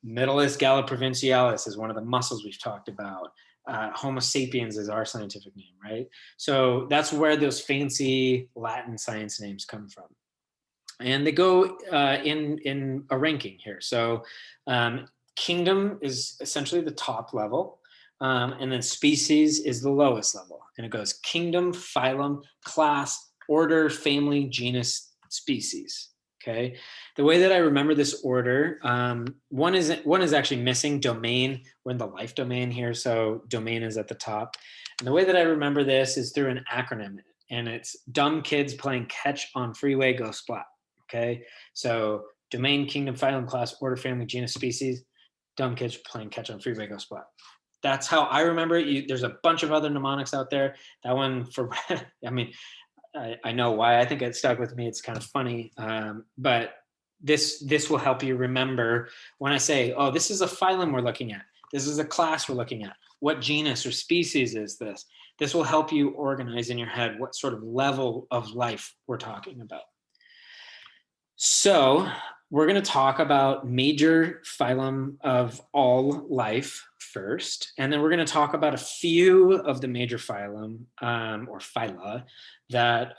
Middleus galliprovincialis is one of the mussels we've talked about. Homo sapiens is our scientific name, right? So that's where those fancy Latin science names come from. And they go in a ranking here. So kingdom is essentially the top level, and then species is the lowest level. And it goes kingdom, phylum, class, order, family, genus, species. Okay. The way that I remember this order, one is actually missing, domain. We're in the life domain here, so domain is at the top. And the way that I remember this is through an acronym, and it's dumb kids playing catch on freeway go splat. Okay, so domain, kingdom, phylum, class, order, family, genus, species. Dumb kids playing catch on freeway go splat. That's how I remember it. There's a bunch of other mnemonics out there. That one for, I mean, I know why I think it stuck with me. It's kind of funny, but this will help you remember when I say, oh, this is a phylum we're looking at. This is a class we're looking at. What genus or species is this? This will help you organize in your head what sort of level of life we're talking about. So we're going to talk about major phylum of all life first, and then we're going to talk about a few of the major phylum or phyla that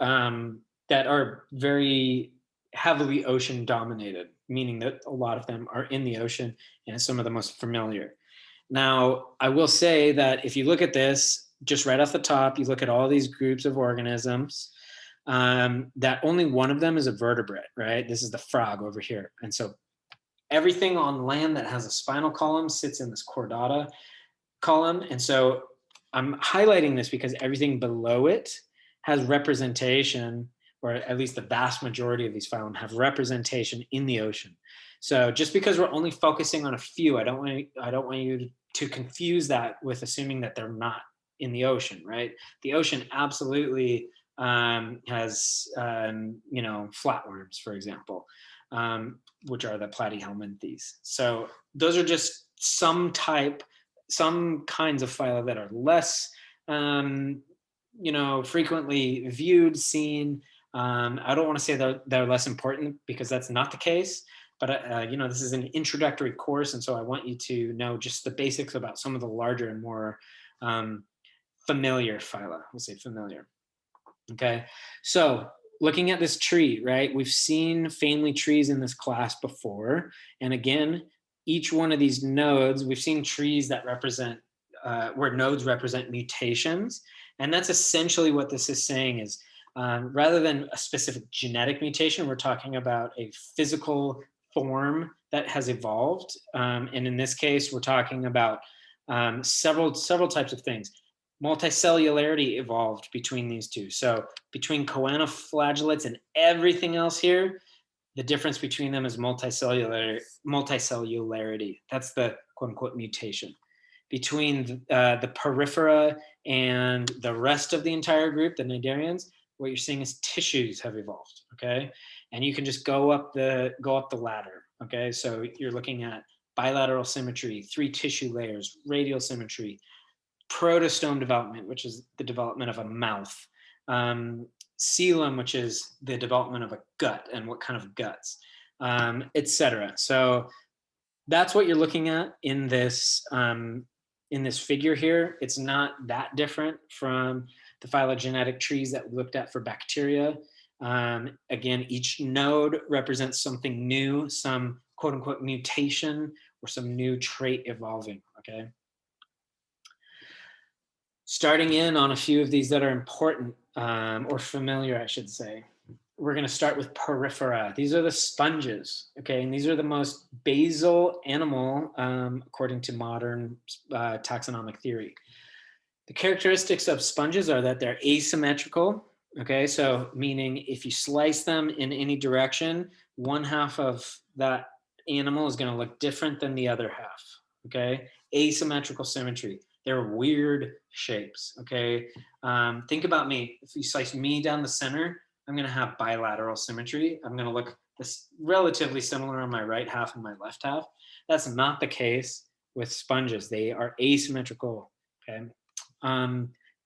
that are very heavily ocean dominated, meaning that a lot of them are in the ocean and some of the most familiar. Now, I will say that if you look at this, just right off the top, you look at all these groups of organisms, that only one of them is a vertebrate, right? This is the frog over here. And so everything on land that has a spinal column sits in this chordata column. And so I'm highlighting this because everything below it has representation, or at least the vast majority of these phylum have representation in the ocean. So just because we're only focusing on a few, I don't want you to confuse that with assuming that they're not in the ocean, right? The ocean absolutely has flatworms, for example, which are the platyhelminthes. So those are just some kinds of phyla that are less frequently viewed, seen. I don't want to say that they're less important, because that's not the case, but this is an introductory course, and so I want you to know just the basics about some of the larger and more familiar phyla. We'll say familiar. Okay, so looking at this tree, right? We've seen family trees in this class before. And again, each one of these nodes, we've seen trees that represent, where nodes represent mutations. And that's essentially what this is saying is, rather than a specific genetic mutation, we're talking about a physical form that has evolved. And in this case, we're talking about several types of things. Multicellularity evolved between these two. So between choanoflagellates and everything else here, the difference between them is multicellularity. That's the quote unquote mutation. Between the periphery and the rest of the entire group, the cnidarians, what you're seeing is tissues have evolved, okay? And you can just go up the ladder, okay? So you're looking at bilateral symmetry, 3 tissue layers, radial symmetry, protostome development, which is the development of a mouth, coelom, which is the development of a gut and what kind of guts, etc. So that's what you're looking at in this figure here. It's not that different from the phylogenetic trees that we looked at for bacteria. Again, each node represents something new, some quote unquote mutation or some new trait evolving, okay? Starting in on a few of these that are important, or familiar, I should say. We're going to start with porifera. These are the sponges, okay? And these are the most basal animal, according to modern taxonomic theory. The characteristics of sponges are that they're asymmetrical, okay? So meaning if you slice them in any direction, one half of that animal is going to look different than the other half, okay? Asymmetrical symmetry. They're weird shapes, okay? Think about me. If you slice me down the center, I'm going to have bilateral symmetry. I'm going to look relatively similar on my right half and my left half. That's not the case with sponges. They are asymmetrical, okay?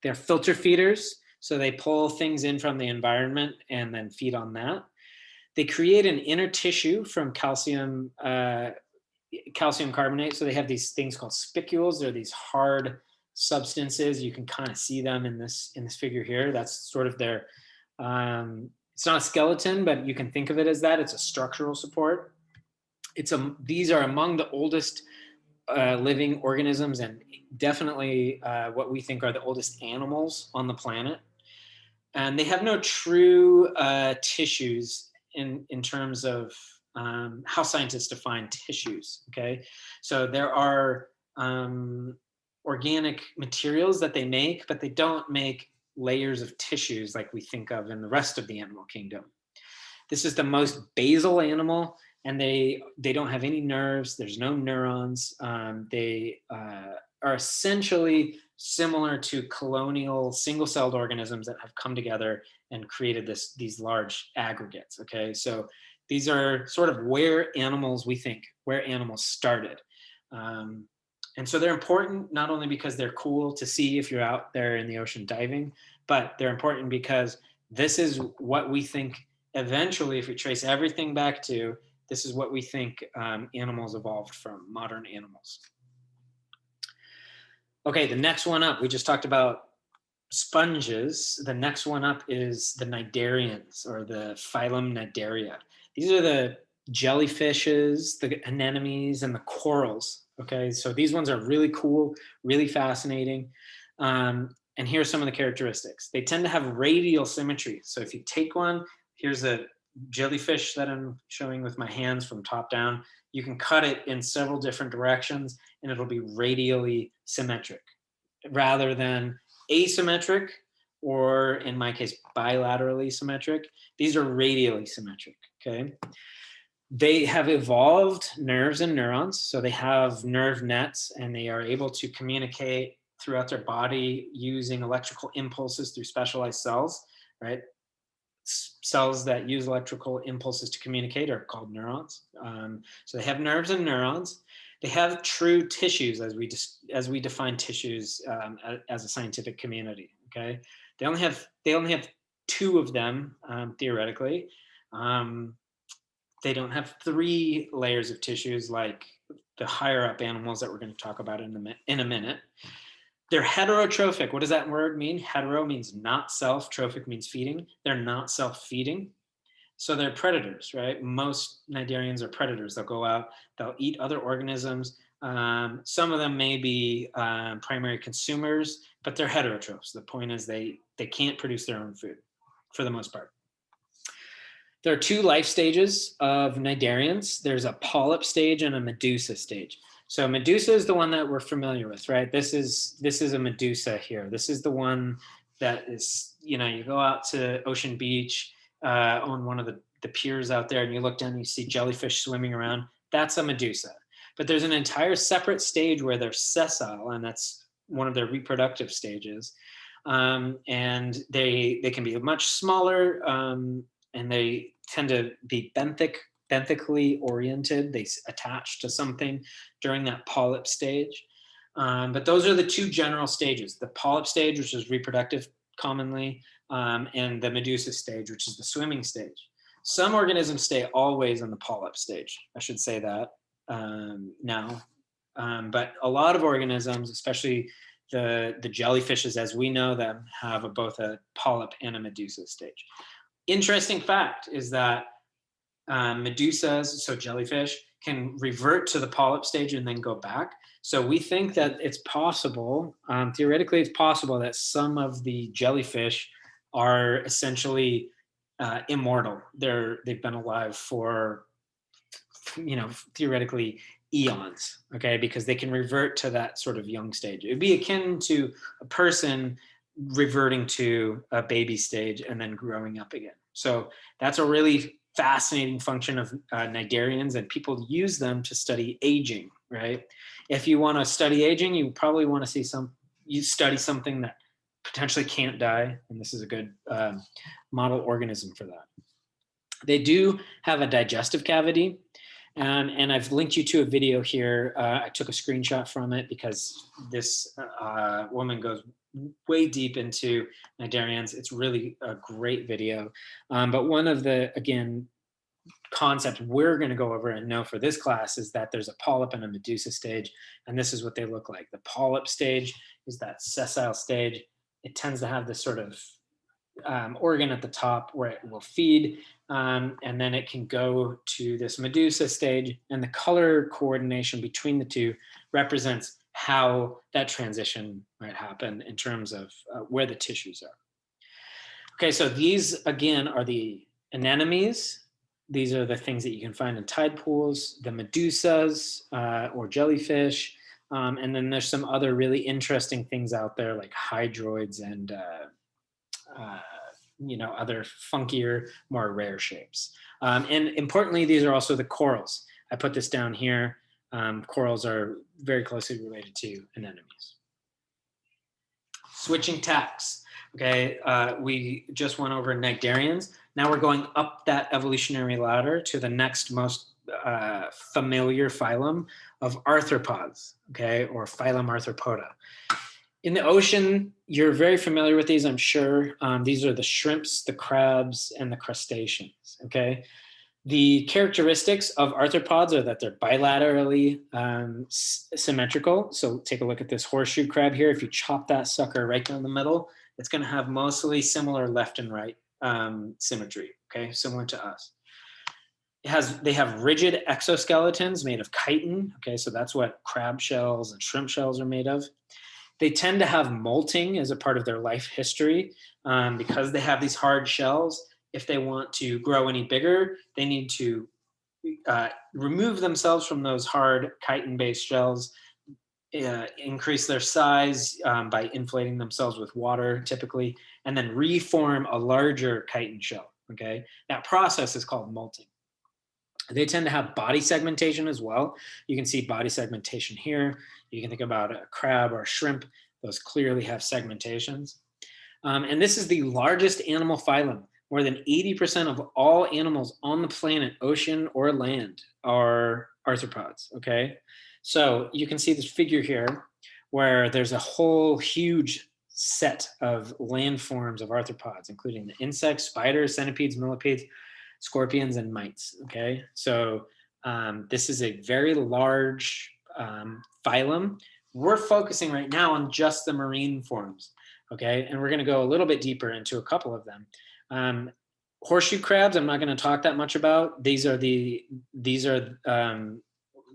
They're filter feeders, so they pull things in from the environment and then feed on that. They create an inner tissue from calcium carbonate. So they have these things called spicules. They're these hard substances. You can kind of see them in this figure here. That's sort of their, it's not a skeleton, but you can think of it as that. It's a structural support. These are among the oldest living organisms, and definitely what we think are the oldest animals on the planet. And they have no true tissues in terms of how scientists define tissues. Okay, so there are organic materials that they make, but they don't make layers of tissues like we think of in the rest of the animal kingdom. This is the most basal animal, and they don't have any nerves. There's no neurons. They are essentially similar to colonial single-celled organisms that have come together and created these large aggregates. Okay, so these are sort of where animals started. And so they're important not only because they're cool to see if you're out there in the ocean diving, but they're important because this is what we think eventually, if we trace everything back to, this is what we think animals evolved from, modern animals. Okay, the next one up, we just talked about sponges. The next one up is the cnidarians, or the phylum Cnidaria. These are the jellyfishes, the anemones, and the corals. Okay, so these ones are really cool, really fascinating. And here's some of the characteristics. They tend to have radial symmetry. So if you take one, here's a jellyfish that I'm showing with my hands from top down. You can cut it in several different directions and it'll be radially symmetric rather than asymmetric, or in my case, bilaterally symmetric. These are radially symmetric, okay? They have evolved nerves and neurons, so they have nerve nets and they are able to communicate throughout their body using electrical impulses through specialized cells, right? Cells that use electrical impulses to communicate are called neurons. So they have nerves and neurons. They have true tissues as we define tissues as a scientific community. Okay, they only have 2 of them theoretically. They don't have 3 layers of tissues like the higher up animals that we're going to talk about in a minute. They're heterotrophic. What does that word mean? Hetero means not self, trophic means feeding. They're not self-feeding. So they're predators, right? Most cnidarians are predators. They'll go out, they'll eat other organisms. Some of them may be primary consumers, but they're heterotrophs. The point is they can't produce their own food for the most part. There are 2 life stages of cnidarians. There's a polyp stage and a medusa stage. So Medusa is the one that we're familiar with, right? This is a Medusa here. This is the one that is, you go out to Ocean Beach on one of the piers out there and you look down and you see jellyfish swimming around. That's a Medusa. But there's an entire separate stage where they're sessile, and that's one of their reproductive stages. And they can be much smaller, and they tend to be benthically oriented. They attach to something during that polyp stage. But those are the 2 general stages: the polyp stage, which is reproductive commonly, and the medusa stage, which is the swimming stage. Some organisms stay always in the polyp stage. I should say that now. But a lot of organisms, especially the jellyfishes as we know them, have both a polyp and a medusa stage. Interesting fact is that medusas, so jellyfish, can revert to the polyp stage and then go back. So we think that it's possible, theoretically it's possible, that some of the jellyfish are essentially immortal. They've been alive for, theoretically eons, okay, because they can revert to that sort of young stage. It would be akin to a person reverting to a baby stage and then growing up again. So that's a really fascinating function of cnidarians, and people use them to study aging, right? If you want to study aging, you probably want to study something that potentially can't die, and this is a good model organism for that. They do have a digestive cavity, and I've linked you to a video here. I took a screenshot from it because this woman goes way deep into cnidarians. It's really a great video. But one of the, again, concept we're going to go over and know for this class is that there's a polyp and a medusa stage, and this is what they look like. The polyp stage is that sessile stage. It tends to have this sort of organ at the top where it will feed, and then it can go to this medusa stage, and the color coordination between the two represents how that transition might happen in terms of where the tissues are. Okay, so these again are the anemones. These are the things that you can find in tide pools, the medusas or jellyfish, and then there's some other really interesting things out there like hydroids and other funkier, more rare shapes. And importantly, these are also the corals. I put this down here. Corals are very closely related to anemones. Switching tacks. Okay, we just went over nectarians. Now we're going up that evolutionary ladder to the next most familiar phylum of arthropods, okay, or phylum Arthropoda. In the ocean, you're very familiar with these, I'm sure. These are the shrimps, the crabs, and the crustaceans, okay? The characteristics of arthropods are that they're bilaterally symmetrical. So take a look at this horseshoe crab here. If you chop that sucker right down the middle, it's going to have mostly similar left and right symmetry, okay, similar to us. They have rigid exoskeletons made of chitin, okay, so that's what crab shells and shrimp shells are made of. They tend to have molting as a part of their life history because they have these hard shells. If they want to grow any bigger, they need to remove themselves from those hard chitin-based shells, increase their size by inflating themselves with water typically, and then reform a larger chitin shell, okay? That process is called molting. They tend to have body segmentation as well. You can see body segmentation here. You can think about a crab or a shrimp. Those clearly have segmentations. And this is the largest animal phylum. More than 80% of all animals on the planet, ocean or land, are arthropods, okay? So you can see this figure here where there's a whole huge set of landforms of arthropods, including the insects, spiders, centipedes, millipedes, scorpions, and mites, okay? So this is a very large phylum. We're focusing right now on just the marine forms, okay? And we're gonna go a little bit deeper into a couple of them. Horseshoe crabs, I'm not gonna talk that much about. These are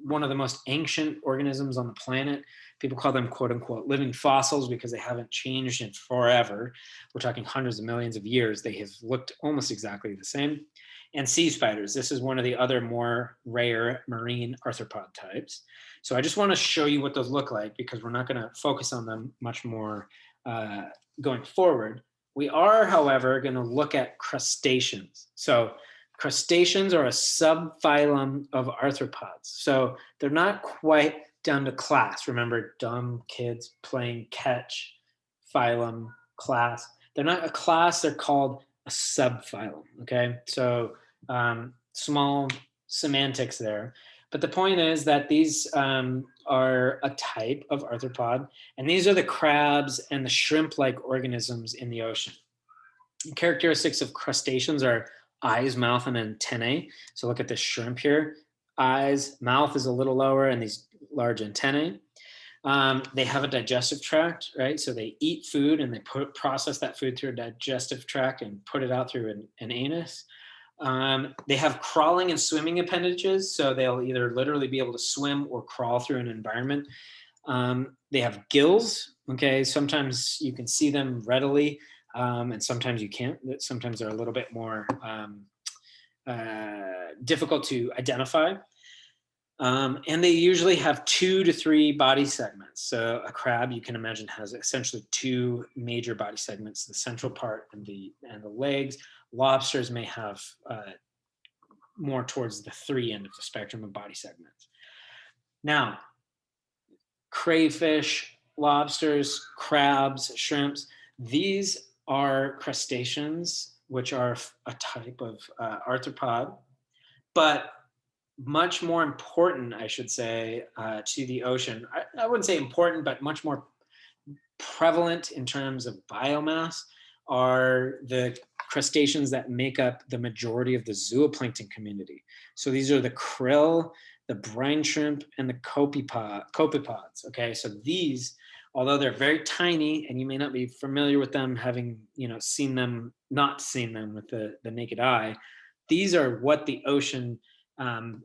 one of the most ancient organisms on the planet. People call them quote unquote living fossils because they haven't changed in forever. We're talking hundreds of millions of years. They have looked almost exactly the same. And sea spiders. This is one of the other more rare marine arthropod types. So I just want to show you what those look like because we're not going to focus on them much more going forward. We are, however, going to look at crustaceans. So crustaceans are a subphylum of arthropods. So they're not quite down to class. Remember, dumb kids playing catch, phylum, class. They're not a class, they're called a subphylum, okay? So small semantics there. But the point is that these are a type of arthropod, and these are the crabs and the shrimp-like organisms in the ocean. Characteristics of crustaceans are eyes, mouth, and antennae. So look at this shrimp here. Eyes, mouth is a little lower, and these large antennae. They have a digestive tract, right? So they eat food and they process that food through a digestive tract and put it out through an anus. They have crawling and swimming appendages, so they'll either literally be able to swim or crawl through an environment. They have gills, okay? Sometimes you can see them readily, and sometimes you can't. Sometimes they're a little bit more difficult to identify. And they usually have 2 to 3 body segments. So a crab, you can imagine, has essentially 2 major body segments, the central part and the legs. Lobsters may have more towards the 3 end of the spectrum of body segments. Now, crayfish, lobsters, crabs, shrimps, these are crustaceans, which are a type of arthropod, but much more important, I should say, to the ocean. I wouldn't say important, but much more prevalent in terms of biomass are the crustaceans that make up the majority of the zooplankton community. So these are the krill, the brine shrimp, and the copepods. Okay, so these, although they're very tiny, and you may not be familiar with them, having not seen them with the naked eye, these are what the ocean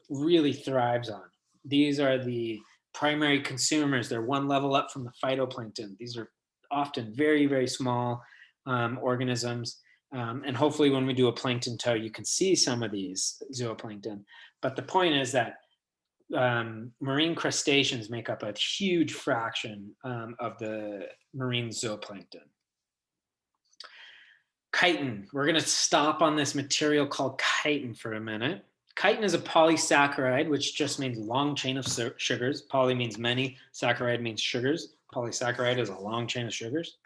really thrives on. These are the primary consumers. They're one level up from the phytoplankton. These are often very, very small organisms. And hopefully when we do a plankton tow, you can see some of these zooplankton. But the point is that marine crustaceans make up a huge fraction of the marine zooplankton. Chitin. We're going to stop on this material called chitin for a minute. Chitin is a polysaccharide, which just means long chain of sugars. Poly means many, saccharide means sugars. Polysaccharide is a long chain of sugars.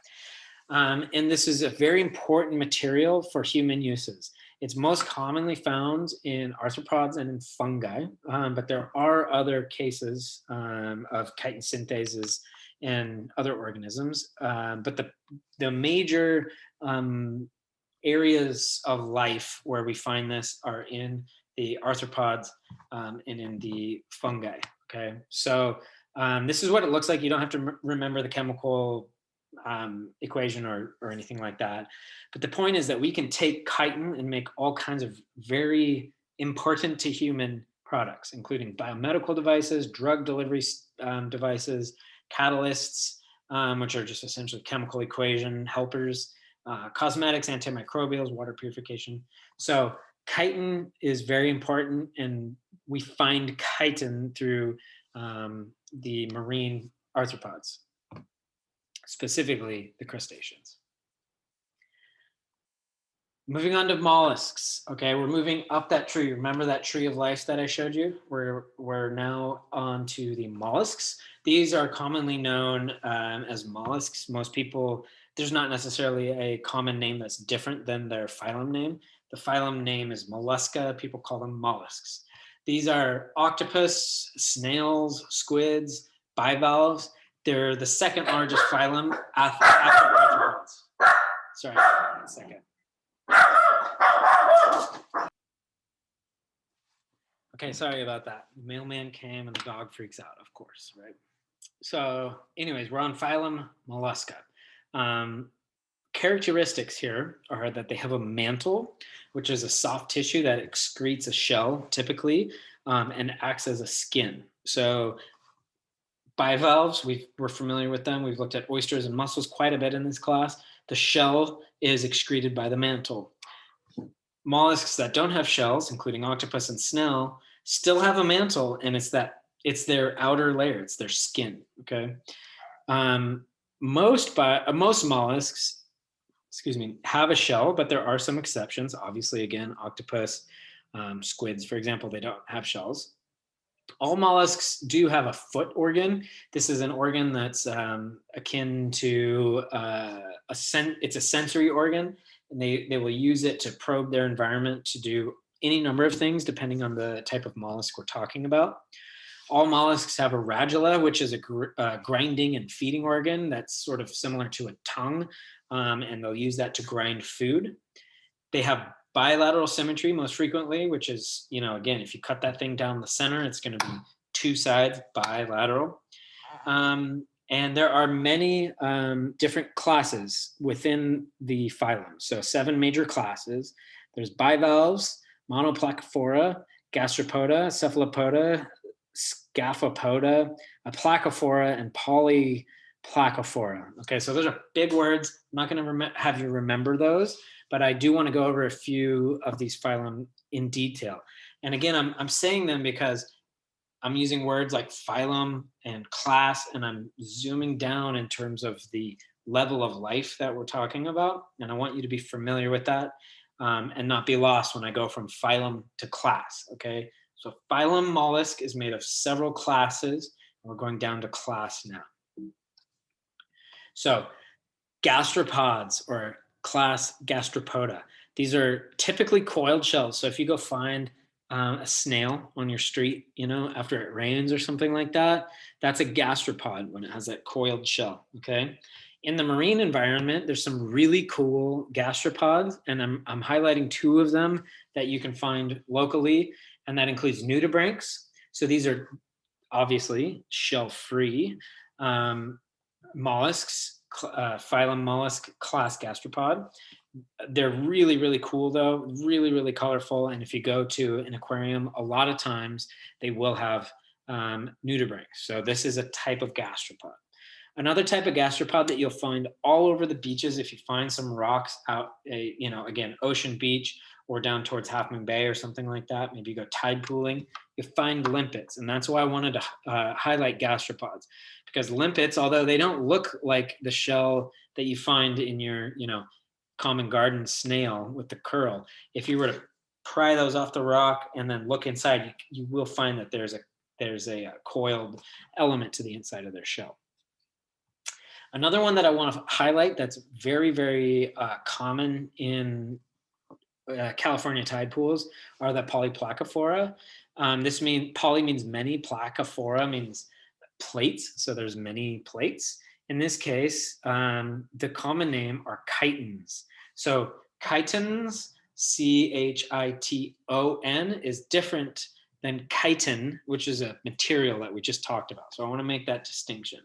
And this is a very important material for human uses. It's most commonly found in arthropods and in fungi, but there are other cases of chitin synthases in other organisms. But the major areas of life where we find this are in the arthropods and in the fungi. Okay, so this is what it looks like. You don't have to remember the chemical equation or anything like that. But the point is that we can take chitin and make all kinds of very important to human products, including biomedical devices, drug delivery devices, catalysts, which are just essentially chemical equation helpers, cosmetics, antimicrobials, water purification. So chitin is very important, and we find chitin through the marine arthropods, specifically the crustaceans. Moving on to mollusks. Okay, we're moving up that tree. Remember that tree of life that I showed you? We're now on to the mollusks. These are commonly known as mollusks. Most people, there's not necessarily a common name that's different than their phylum name. The phylum name is mollusca. People call them mollusks. These are octopus, snails, squids, bivalves. They're the second largest phylum after arthropods. Sorry, 1 second. Okay, sorry about that. The mailman came and the dog freaks out, of course, right? So anyways, we're on phylum Mollusca. Characteristics here are that they have a mantle, which is a soft tissue that excretes a shell typically, and acts as a skin. So bivalves, we're familiar with them. We've looked at oysters and mussels quite a bit in this class. The shell is excreted by the mantle. Mollusks that don't have shells, including octopus and snail, still have a mantle, and it's their outer layer, it's their skin. Okay, most mollusks, have a shell, but there are some exceptions. Obviously, again, octopus, squids, for example, they don't have shells. All mollusks do have a foot organ. This is an organ that's akin to it's a sensory organ, and they will use it to probe their environment to do any number of things depending on the type of mollusk we're talking about. All mollusks have a radula, which is a grinding and feeding organ that's sort of similar to a tongue, and they'll use that to grind food. They have bilateral symmetry most frequently, which is, again, if you cut that thing down the center, it's going to be two sides bilateral. And there are many different classes within the phylum. So 7 major classes. There's bivalves, monoplacophora, gastropoda, cephalopoda, scaphopoda, aplacophora, and polyplacophora. Okay, so those are big words. I'm not going to have you remember those, but I do want to go over a few of these phylum in detail. And again, I'm saying them because I'm using words like phylum and class, and I'm zooming down in terms of the level of life that we're talking about. And I want you to be familiar with that and not be lost when I go from phylum to class, okay? So phylum mollusk is made of several classes, and we're going down to class now. So gastropods, or class Gastropoda. These are typically coiled shells. So if you go find a snail on your street, after it rains or something like that, that's a gastropod when it has that coiled shell, okay? In the marine environment, there's some really cool gastropods, and I'm highlighting two of them that you can find locally, and that includes nudibranchs. So these are obviously shell-free mollusks, phylum mollusk class gastropod. They're really, really cool though, really, really colorful. And if you go to an aquarium, a lot of times they will have nudibranchs. So this is a type of gastropod. Another type of gastropod that you'll find all over the beaches, if you find some rocks out, again, Ocean Beach or down towards Half Moon Bay or something like that, maybe you go tide pooling, you find limpets. And that's why I wanted to highlight gastropods, because limpets, although they don't look like the shell that you find in your, common garden snail with the curl, if you were to pry those off the rock and then look inside, you will find that there's a coiled element to the inside of their shell. Another one that I want to highlight that's very, very common in California tide pools are the polyplacophora. Poly means many, placophora means plates, so there's many plates. In this case, the common name are chitons. So chitons, Chiton, is different than chitin, which is a material that we just talked about. So I want to make that distinction.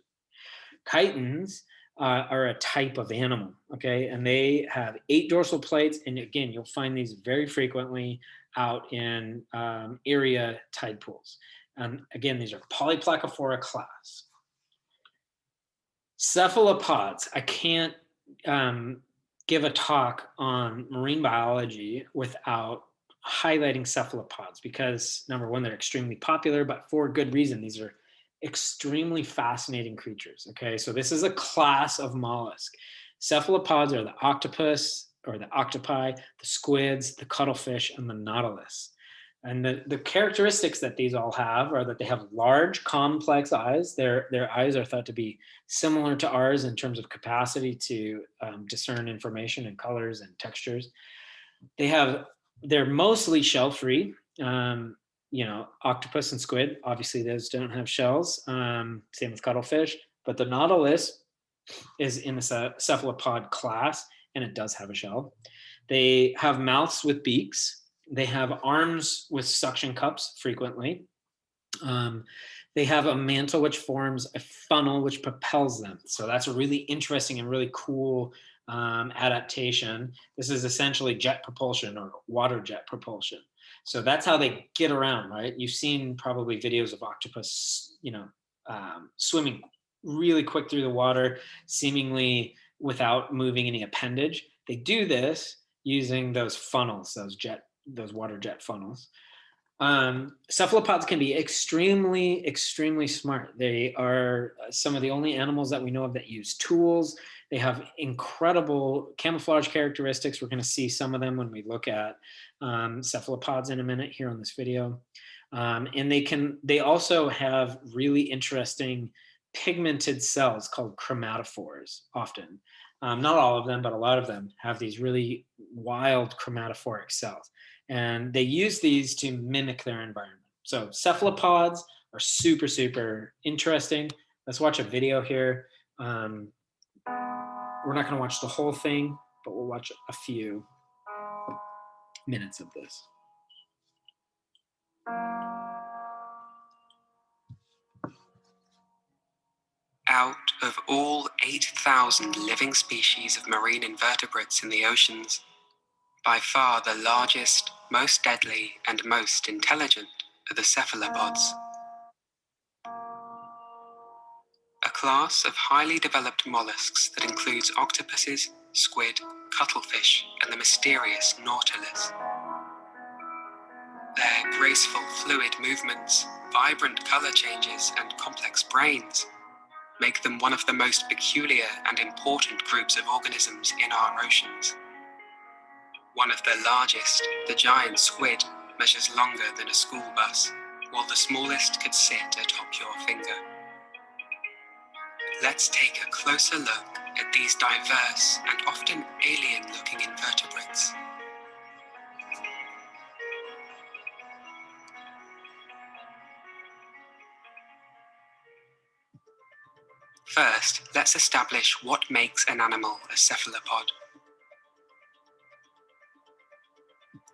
Chitons are a type of animal, okay? And they have 8 dorsal plates. And again, you'll find these very frequently out in area tide pools. And again, these are polyplacophora class. Cephalopods. I can't give a talk on marine biology without highlighting cephalopods because, number one, they're extremely popular, but for good reason. These are extremely fascinating creatures. Okay, so this is a class of mollusk. Cephalopods are the octopus or the octopi, the squids, the cuttlefish, and the nautilus. And the characteristics that these all have are that they have large, complex eyes. Their eyes are thought to be similar to ours in terms of capacity to discern information and colors and textures. They're mostly shell-free. Octopus and squid, obviously those don't have shells. Same with cuttlefish. But the nautilus is in the cephalopod class, and it does have a shell. They have mouths with beaks. They have arms with suction cups frequently. They have a mantle which forms a funnel which propels them. So that's a really interesting and really cool adaptation. This is essentially jet propulsion or water jet propulsion. So that's how they get around, right? You've seen probably videos of octopus, swimming really quick through the water, seemingly without moving any appendage. They do this using those funnels, those water jet funnels. Cephalopods can be extremely, extremely smart. They are some of the only animals that we know of that use tools. They have incredible camouflage characteristics. We're going to see some of them when we look at cephalopods in a minute here on this video. And they also have really interesting pigmented cells called chromatophores often. Not all of them, but a lot of them have these really wild chromatophoric cells. And they use these to mimic their environment. So cephalopods are super, super interesting. Let's watch a video here. We're not going to watch the whole thing, but we'll watch a few minutes of this. Out of all 8,000 living species of marine invertebrates in the oceans, by far the largest, most deadly, and most intelligent are the cephalopods. A class of highly developed mollusks that includes octopuses, squid, cuttlefish, and the mysterious nautilus. Their graceful fluid movements, vibrant color changes, and complex brains make them one of the most peculiar and important groups of organisms in our oceans. One of the largest, the giant squid, measures longer than a school bus, while the smallest could sit atop your finger. Let's take a closer look at these diverse and often alien-looking invertebrates. First, let's establish what makes an animal a cephalopod.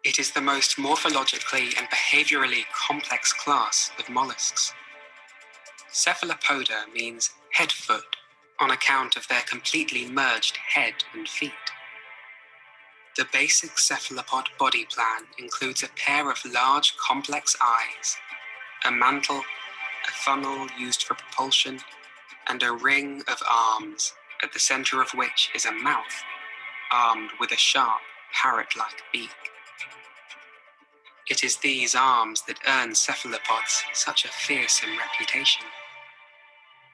It is the most morphologically and behaviorally complex class of mollusks. Cephalopoda means head foot, on account of their completely merged head and feet. The basic cephalopod body plan includes a pair of large complex eyes, a mantle, a funnel used for propulsion, and a ring of arms, at the center of which is a mouth, armed with a sharp, parrot-like beak. It is these arms that earn cephalopods such a fearsome reputation.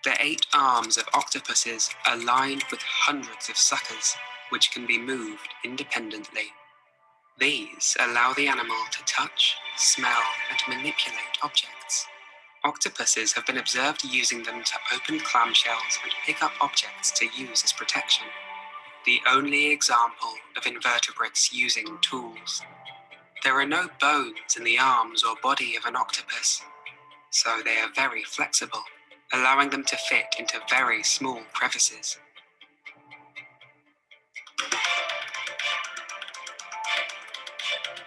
The 8 arms of octopuses are lined with hundreds of suckers, which can be moved independently. These allow the animal to touch, smell, and manipulate objects. Octopuses have been observed using them to open clamshells and pick up objects to use as protection. The only example of invertebrates using tools. There are no bones in the arms or body of an octopus, so they are very flexible, allowing them to fit into very small crevices.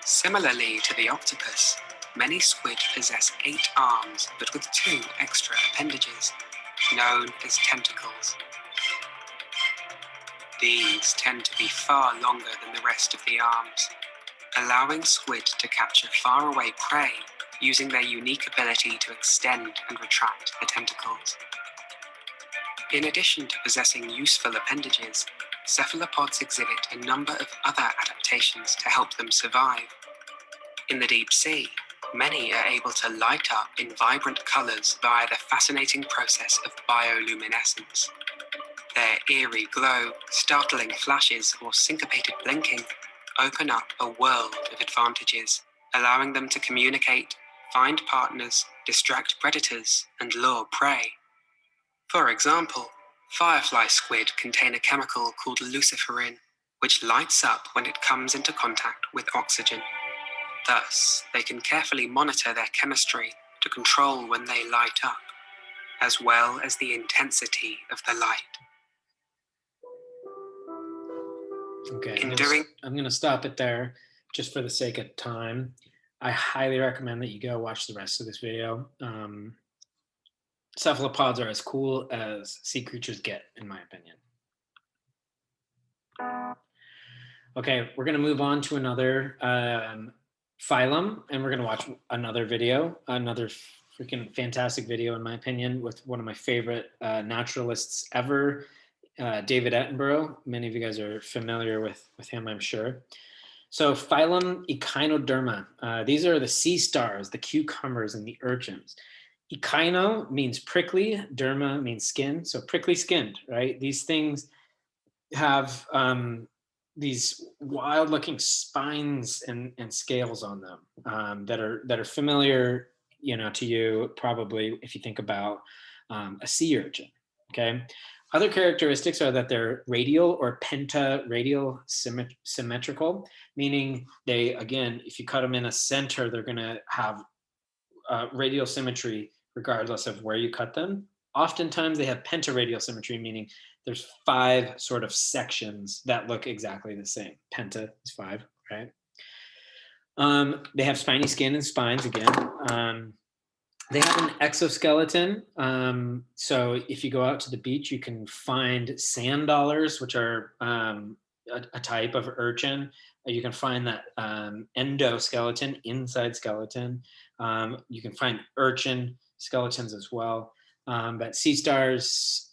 Similarly to the octopus, many squid possess 8 arms, but with 2 extra appendages, known as tentacles. These tend to be far longer than the rest of the arms, allowing squid to capture faraway prey using their unique ability to extend and retract the tentacles. In addition to possessing useful appendages, cephalopods exhibit a number of other adaptations to help them survive. In the deep sea, many are able to light up in vibrant colors via the fascinating process of bioluminescence. Their eerie glow, startling flashes, or syncopated blinking open up a world of advantages, allowing them to communicate, find partners, distract predators, and lure prey. For example, firefly squid contain a chemical called luciferin, which lights up when it comes into contact with oxygen. Thus, they can carefully monitor their chemistry to control when they light up, as well as the intensity of the light. Okay, I'm going to stop it there just for the sake of time. I highly recommend that you go watch the rest of this video. Cephalopods are as cool as sea creatures get, in my opinion. Okay, we're going to move on to another phylum, and we're going to watch another video, another freaking fantastic video, in my opinion, with one of my favorite naturalists ever, David Attenborough. Many of you guys are familiar with him, I'm sure. So phylum Echinoderma. These are the sea stars, the cucumbers, and the urchins. Echino means prickly, derma means skin, so prickly skinned, right? These things have these wild-looking spines and scales on them that are familiar, to you probably if you think about a sea urchin. Okay. Other characteristics are that they're radial or pentaradial symmetrical, meaning they, again, if you cut them in a center, they're going to have radial symmetry regardless of where you cut them. Oftentimes they have pentaradial symmetry, meaning there's 5 sort of sections that look exactly the same. Penta is 5, right? They have spiny skin and spines again. They have an exoskeleton. So if you go out to the beach, you can find sand dollars, which are a type of urchin. You can find that endoskeleton, inside skeleton. You can find urchin skeletons as well. But sea stars,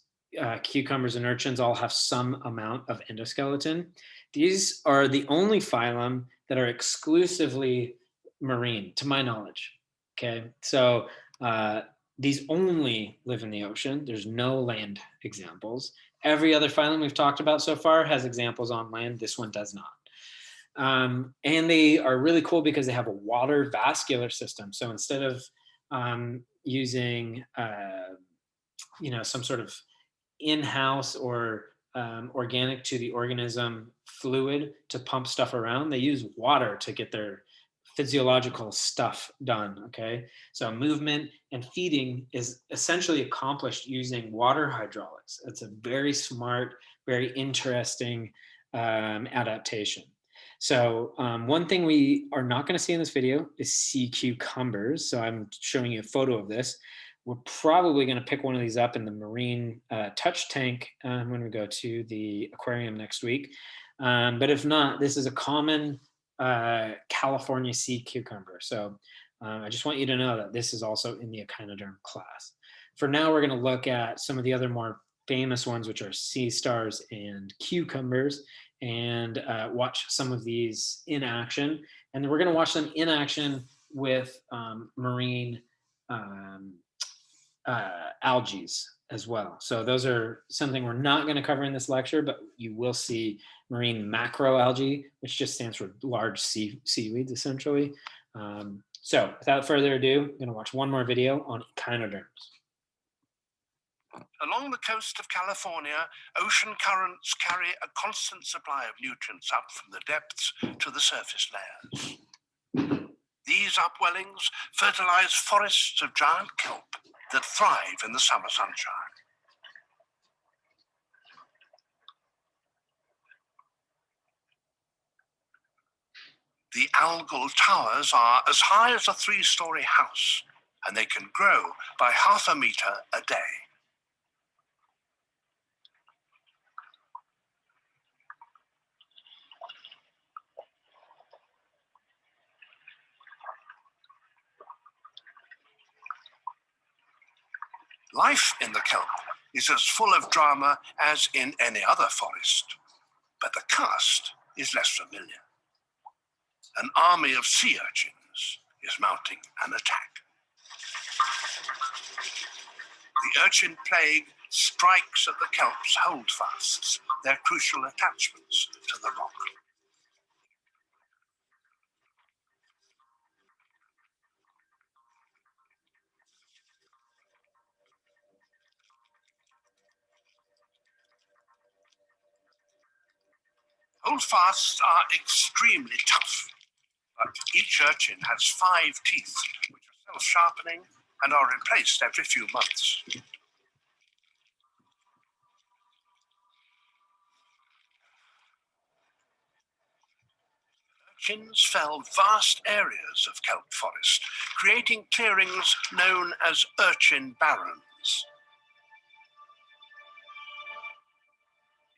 cucumbers, and urchins all have some amount of endoskeleton. These are the only phylum that are exclusively marine, to my knowledge. Okay, so these only live in the ocean. There's no land examples. Every other phylum we've talked about so far has examples on land. This one does not. And they are really cool because they have a water vascular system. So instead of using some sort of in-house or organic to the organism fluid to pump stuff around, they use water to get their physiological stuff done, okay? So movement and feeding is essentially accomplished using water hydraulics. It's a very smart, very interesting adaptation. So one thing we are not going to see in this video is sea cucumbers. So I'm showing you a photo of this. We're probably going to pick one of these up in the marine touch tank when we go to the aquarium next week. But if not, this is a common California sea cucumber. So I just want you to know that this is also in the echinoderm class. For now, we're going to look at some of the other more famous ones, which are sea stars and cucumbers, and watch some of these in action. And then we're going to watch them in action with marine algae as well. So those are something we're not going to cover in this lecture, but you will see marine macroalgae, which just stands for large seaweeds, essentially. So without further ado, I'm going to watch one more video on echinoderms. Along the coast of California, ocean currents carry a constant supply of nutrients up from the depths to the surface layers. These upwellings fertilize forests of giant kelp that thrive in the summer sunshine. The algal towers are as high as a 3-story house, and they can grow by ½ a meter a day. Life in the kelp is as full of drama as in any other forest, but the cast is less familiar. An army of sea urchins is mounting an attack. The urchin plague strikes at the kelp's holdfasts, their crucial attachments to the rock. Holdfasts are extremely tough, but each urchin has 5 teeth, which are self-sharpening and are replaced every few months. Urchins fell vast areas of kelp forest, creating clearings known as urchin barrens.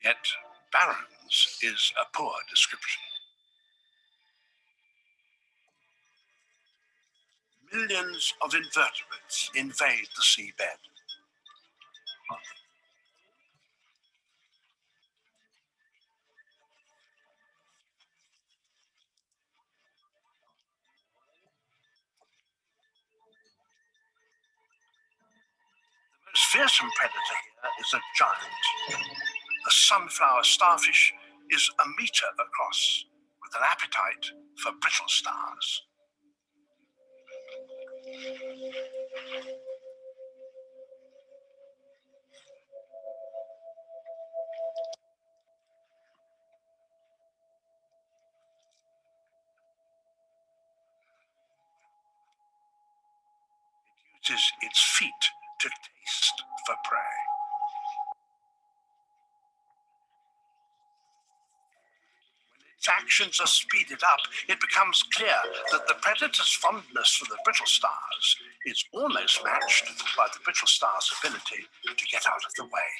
Yet, barrens is a poor description. Millions of invertebrates invade the seabed. The most fearsome predator here is a giant. The sunflower starfish is a meter across, with an appetite for brittle stars. It uses its feet to taste for prey. Its actions are speeded up, it becomes clear that the predator's fondness for the brittle stars is almost matched by the brittle star's ability to get out of the way.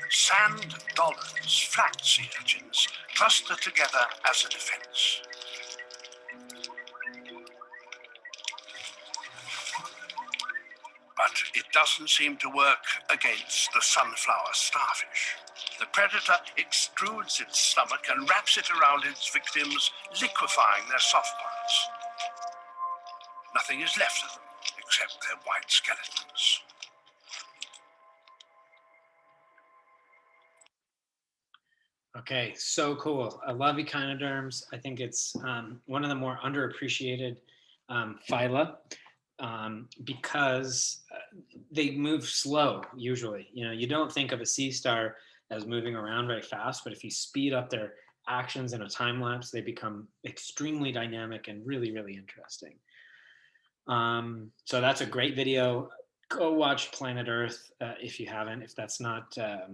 Sand dollars, flat sea urchins, cluster together as a defense. But it doesn't seem to work against the sunflower starfish. The predator extrudes its stomach and wraps it around its victims, liquefying their soft parts. Nothing is left of them except their white skeletons. Okay, so cool. I love echinoderms. I think it's one of the more underappreciated phyla. because they move slow usually. You don't think of a sea star as moving around very fast, but if you speed up their actions in a time lapse, they become extremely dynamic and really, really interesting. So that's a great video. Go watch Planet Earth if you haven't. If that's not a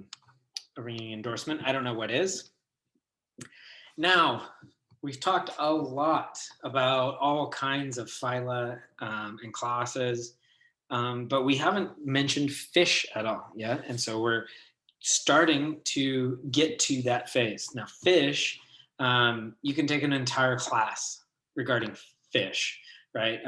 ringing endorsement, I don't know what is. Now, we've talked a lot about all kinds of phyla and classes, but we haven't mentioned fish at all yet. And so we're starting to get to that phase. Now, fish, you can take an entire class regarding fish, right?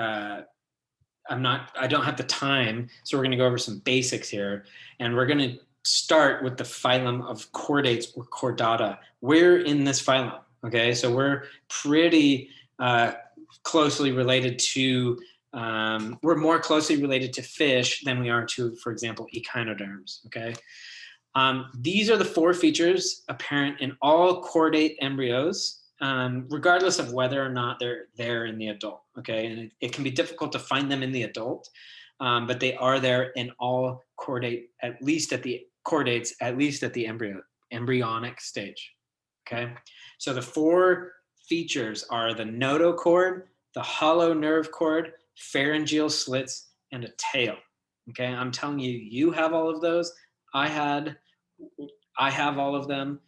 I don't have the time, so we're going to go over some basics here, and we're going to start with the phylum of chordates or chordata. We're in this phylum, okay? So we're pretty closely related to, we're more closely related to fish than we are to, for example, echinoderms, okay? These are the 4 features apparent in all chordate embryos, regardless of whether or not they're there in the adult, okay? And it can be difficult to find them in the adult, but they are there in all chordate, at least at the embryonic stage, okay? So the 4 features are the notochord, the hollow nerve cord, pharyngeal slits, and a tail, okay? I'm telling you, you have all of those. I have all of them.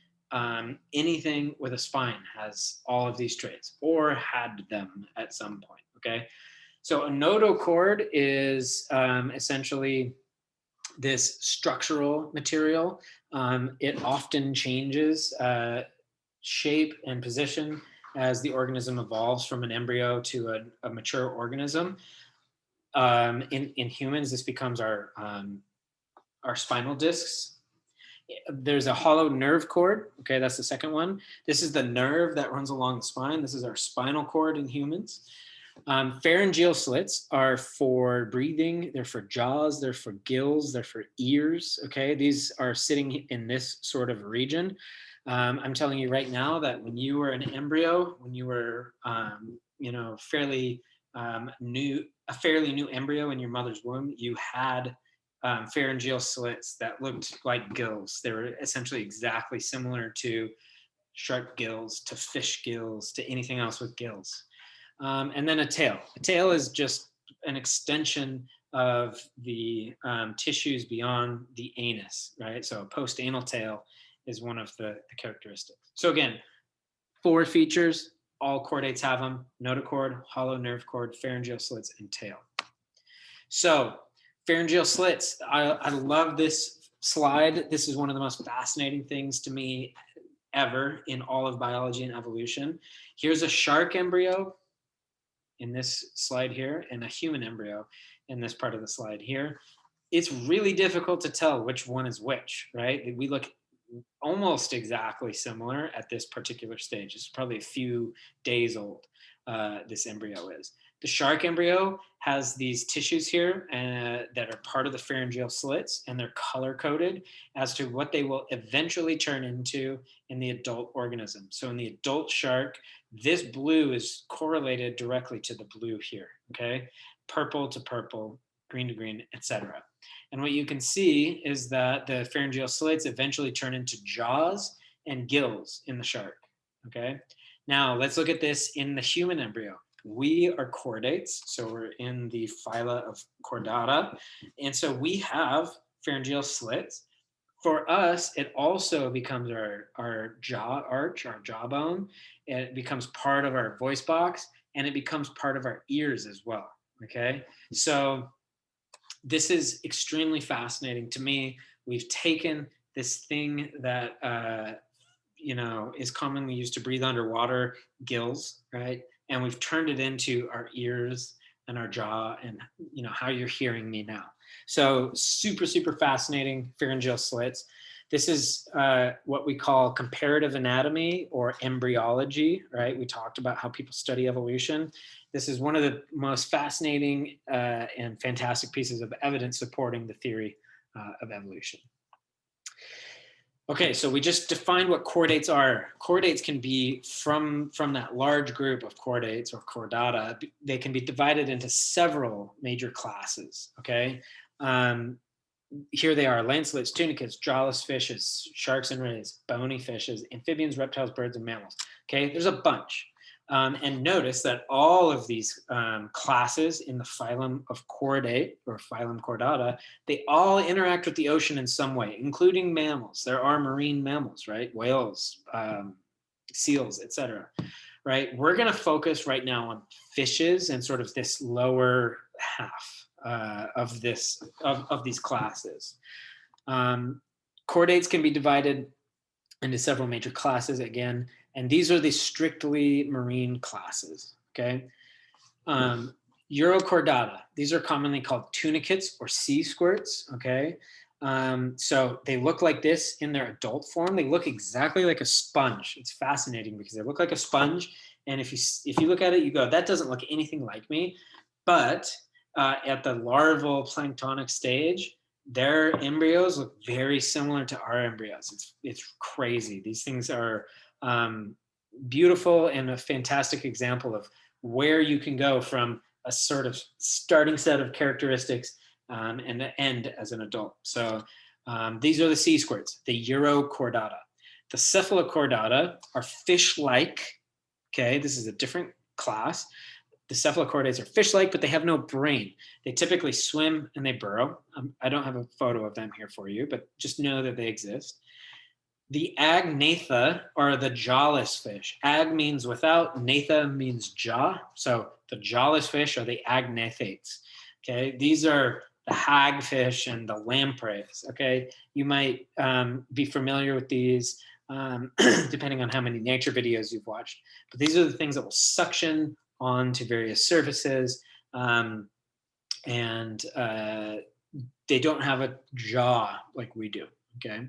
Anything with a spine has all of these traits or had them at some point, okay? So a notochord is essentially this structural material. It often changes shape and position as the organism evolves from an embryo to a mature organism. In humans, this becomes our spinal discs. There's a hollow nerve cord. Okay, that's the second one. This is the nerve that runs along the spine. This is our spinal cord in humans. Pharyngeal slits are for breathing. They're for jaws. They're for gills. They're for ears. Okay, these are sitting in this sort of region. I'm telling you right now that when you were an embryo, when you were, fairly new embryo in your mother's womb, you had pharyngeal slits that looked like gills. They were essentially exactly similar to shark gills, to fish gills, to anything else with gills. And then a tail. A tail is just an extension of the tissues beyond the anus, right? So a post-anal tail is one of the characteristics. So again, 4 features, all chordates have them: notochord, hollow nerve cord, pharyngeal slits, and tail. So pharyngeal slits, I love this slide. This is one of the most fascinating things to me ever in all of biology and evolution. Here's a shark embryo in this slide here, and a human embryo in this part of the slide here. It's really difficult to tell which one is which, right? We look almost exactly similar at this particular stage. It's probably a few days old, this embryo is. The shark embryo has these tissues here that are part of the pharyngeal slits, and they're color-coded as to what they will eventually turn into in the adult organism. So in the adult shark, this blue is correlated directly to the blue here, okay? Purple to purple, green to green, etc. And what you can see is that the pharyngeal slits eventually turn into jaws and gills in the shark, okay? Now, let's look at this in the human embryo. We are chordates, so we're in the phyla of chordata, and so we have pharyngeal slits. For us, it also becomes our jaw arch, our jawbone. It becomes part of our voice box, and it becomes part of our ears as well, okay? So this is extremely fascinating to me. We've taken this thing that is commonly used to breathe underwater, gills, right? And we've turned it into our ears and our jaw, and how you're hearing me now. So super, super fascinating pharyngeal slits. This is what we call comparative anatomy or embryology, right? We talked about how people study evolution. This is one of the most fascinating and fantastic pieces of evidence supporting the theory of evolution. Okay, so we just defined what chordates are. Chordates can be from that large group of chordates or chordata. They can be divided into several major classes. Okay, here they are: lancelets, tunicates, jawless fishes, sharks and rays, bony fishes, amphibians, reptiles, birds, and mammals. Okay, there's a bunch. And notice that all of these classes in the phylum of chordate or phylum chordata, they all interact with the ocean in some way, including mammals. There are marine mammals, right? Whales, seals, etc. Right? We're going to focus right now on fishes and sort of this lower half of these classes. Chordates can be divided into several major classes again, and these are the strictly marine classes. Okay, Urochordata. These are commonly called tunicates or sea squirts. Okay, so they look like this in their adult form. They look exactly like a sponge. It's fascinating because they look like a sponge, and if you look at it, you go, that doesn't look anything like me. But at the larval planktonic stage, their embryos look very similar to our embryos. It's crazy. These things are beautiful and a fantastic example of where you can go from a sort of starting set of characteristics and end as an adult. So these are the sea squirts, the Urochordata. The Cephalochordata are fish-like. Okay, this is a different class. The cephalochordates are fish-like, but they have no brain. They typically swim and they burrow. I don't have a photo of them here for you, but just know that they exist. The agnatha are the jawless fish. Ag means without, natha means jaw. So the jawless fish are the agnathates. Okay, these are the hagfish and the lampreys. Okay, you might be familiar with these depending on how many nature videos you've watched. But these are the things that will suction onto various surfaces, and they don't have a jaw like we do. Okay.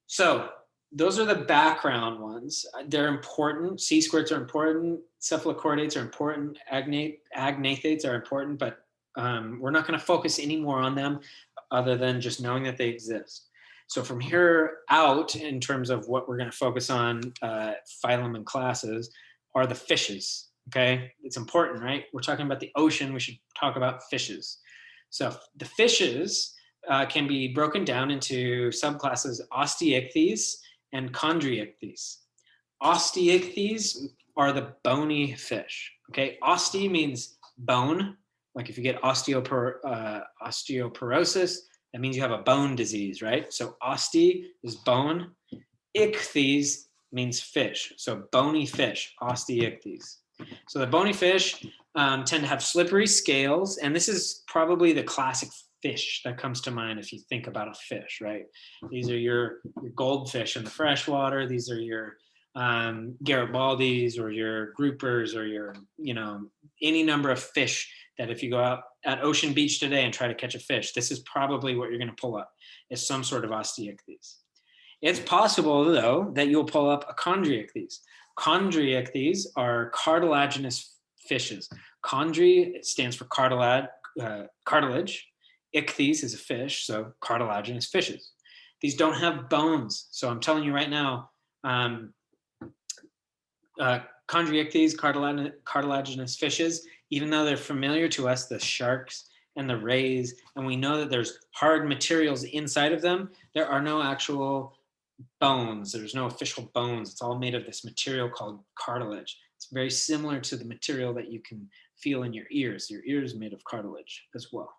So those are the background ones. They're important. Sea squirts are important. Cephalochordates are important. Agnathates are important, but we're not going to focus any more on them other than just knowing that they exist. So from here out, in terms of what we're going to focus on, phylum and classes, are the fishes. Okay, it's important, right? We're talking about the ocean. We should talk about fishes. So the fishes can be broken down into subclasses osteichthyes and chondriichthyes. Osteichthyes are the bony fish. Okay, oste means bone. Like if you get osteoporosis, that means you have a bone disease, right? So oste is bone. Ichthyes means fish. So bony fish, osteichthyes. So the bony fish tend to have slippery scales, and this is probably the classic fish that comes to mind if you think about a fish, right? These are your goldfish in the freshwater. These are your Garibaldis or your groupers or your, any number of fish that if you go out at Ocean Beach today and try to catch a fish, this is probably what you're going to pull up is some sort of osteichthyes. It's possible, though, that you'll pull up a chondriichthyes. Chondriichthyes are cartilaginous fishes. Chondri stands for cartilage. Ichthyes is a fish, so cartilaginous fishes. These don't have bones. So I'm telling you right now, chondriichthyes, cartilaginous fishes, even though they're familiar to us, the sharks and the rays, and we know that there's hard materials inside of them, there are no actual bones. There's no official bones. It's all made of this material called cartilage. It's very similar to the material that you can feel in your ears. Your ears made of cartilage as well.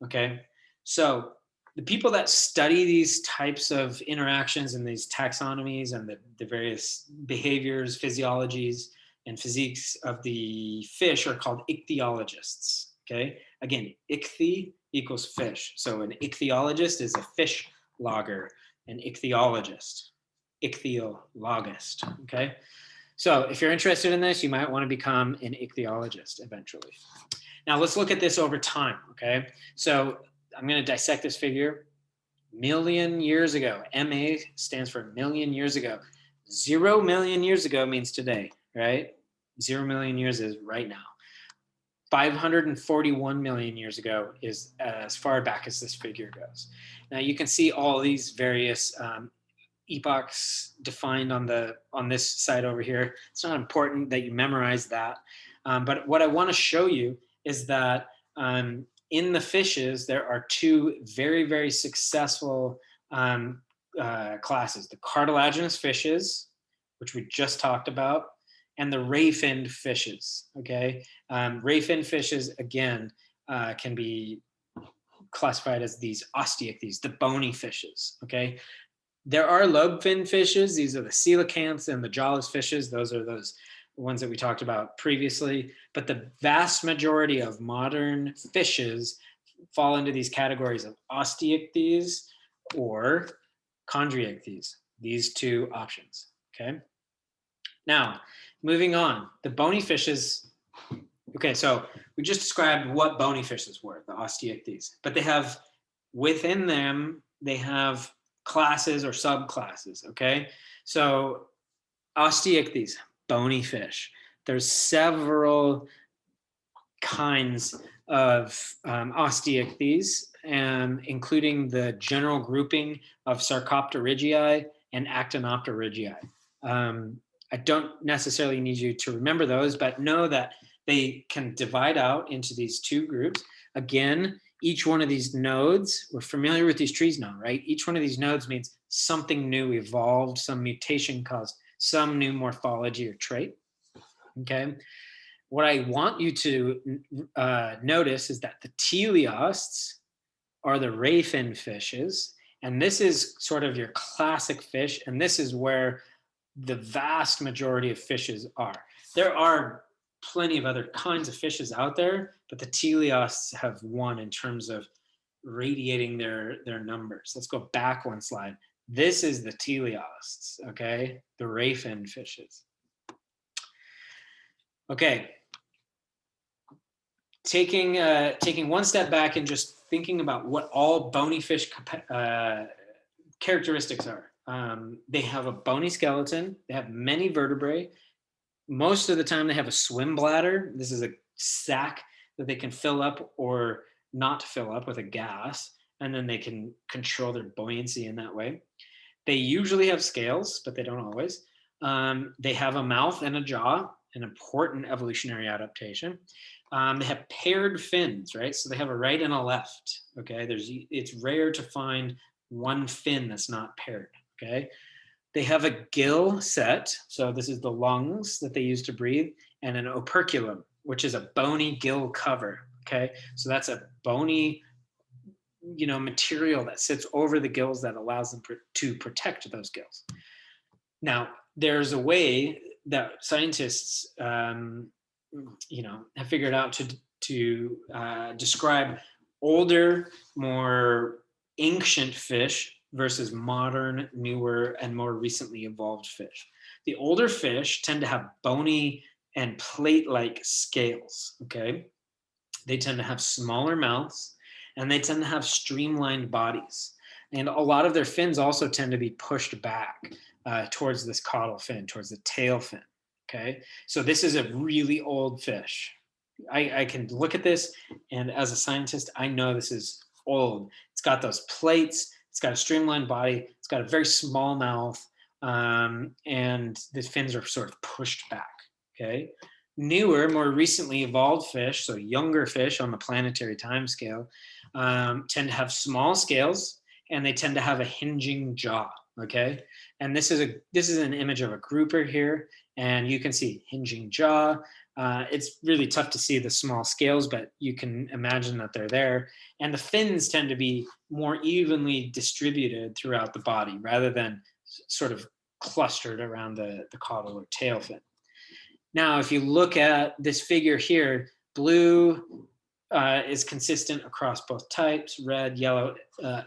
Okay, so the people that study these types of interactions and these taxonomies and the various behaviors, physiologies, and physiques of the fish are called ichthyologists. Okay, again, ichthy equals fish. So an ichthyologist is a fish logger, an ichthyologist, ichthyologist. Okay, so if you're interested in this, you might want to become an ichthyologist eventually. Now let's look at this over time, okay? So I'm going to dissect this figure. Million years ago, MA stands for million years ago. 0 million years ago means today, right? 0 million years is right now. 541 million years ago is as far back as this figure goes. Now you can see all these various epochs defined on this side over here. It's not important that you memorize that. But what I want to show you is that in the fishes, there are two very, very successful classes: the cartilaginous fishes, which we just talked about, and the ray-finned fishes. Okay, ray-finned fishes again can be classified as these osteichthyes, the bony fishes. Okay, there are lobe-finned fishes. These are the coelacanths and the jawless fishes. Those are those ones that we talked about previously. But the vast majority of modern fishes fall into these categories of osteichthyes or chondriichthyes, these two options. Okay. Now, moving on, the bony fishes. Okay, so we just described what bony fishes were, the osteichthyes, but they have within them, they have classes or subclasses. Okay, so osteichthyes, bony fish. There's several kinds of osteichthyes, including the general grouping of Sarcopterygiae and Actinopterygiae. I don't necessarily need you to remember those, but know that they can divide out into these two groups. Again, each one of these nodes, we're familiar with these trees now, right? Each one of these nodes means something new evolved, some mutation caused some new morphology or trait. Okay. What I want you to notice is that the teleosts are the ray-fin fishes, and this is sort of your classic fish, and this is where the vast majority of fishes are. There are plenty of other kinds of fishes out there, but the teleosts have won in terms of radiating their numbers. Let's go back one slide. This is the teleosts, okay? The ray-fin fishes. Okay. Taking one step back and just thinking about what all bony fish characteristics are. They have a bony skeleton. They have many vertebrae. Most of the time, they have a swim bladder. This is a sac that they can fill up or not fill up with a gas, and then they can control their buoyancy in that way. They usually have scales, but they don't always. They have a mouth and a jaw, an important evolutionary adaptation. They have paired fins, right? So they have a right and a left, okay? It's rare to find one fin that's not paired, okay? They have a gill set, so this is the lungs that they use to breathe, and an operculum, which is a bony gill cover, okay? So that's a bony, material that sits over the gills that allows them to protect those gills. Now, there's a way that scientists, have figured out to describe older, more ancient fish versus modern, newer, and more recently evolved fish. The older fish tend to have bony and plate-like scales, okay? They tend to have smaller mouths, and they tend to have streamlined bodies. And a lot of their fins also tend to be pushed back towards this caudal fin, towards the tail fin, okay? So this is a really old fish. I can look at this, and as a scientist, I know this is old. It's got those plates, it's got a streamlined body, it's got a very small mouth, and the fins are sort of pushed back, okay? Newer, more recently evolved fish, so younger fish on the planetary time scale, tend to have small scales, and they tend to have a hinging jaw, okay? And this is an image of a grouper here, and you can see hinging jaw. It's really tough to see the small scales, but you can imagine that they're there. And the fins tend to be more evenly distributed throughout the body rather than sort of clustered around the caudal or tail fin. Now, if you look at this figure here, blue is consistent across both types, red, yellow,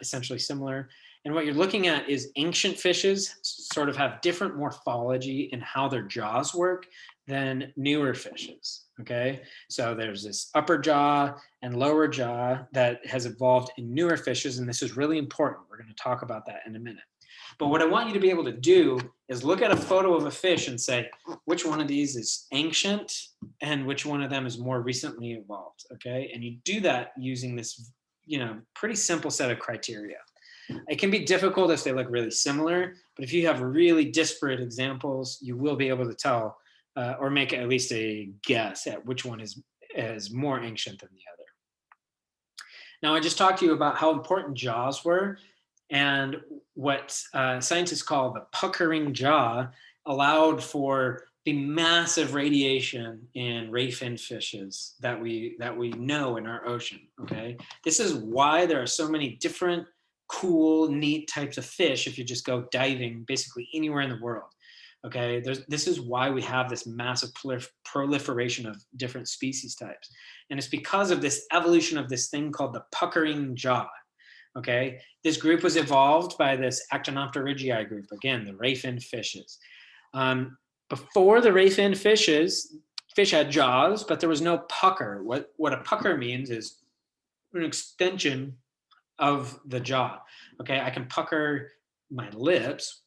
essentially similar. And what you're looking at is ancient fishes sort of have different morphology in how their jaws work than newer fishes, okay? So there's this upper jaw and lower jaw that has evolved in newer fishes, and this is really important. We're going to talk about that in a minute. But what I want you to be able to do is look at a photo of a fish and say, which one of these is ancient and which one of them is more recently evolved, okay? And you do that using this, pretty simple set of criteria. It can be difficult if they look really similar, but if you have really disparate examples, you will be able to tell or make at least a guess at which one is more ancient than the other. Now, I just talked to you about how important jaws were, and what scientists call the puckering jaw allowed for the massive radiation in ray fin fishes that we know in our ocean. Okay, this is why there are so many different cool, neat types of fish if you just go diving basically anywhere in the world. Okay, this is why we have this massive proliferation of different species types, and it's because of this evolution of this thing called the puckering jaw. Okay, this group was evolved by this Actinopterygii group, again, the ray fin fishes. Before the ray fin fish had jaws, but there was no pucker. What a pucker means is an extension of the jaw. Okay, I can pucker my lips,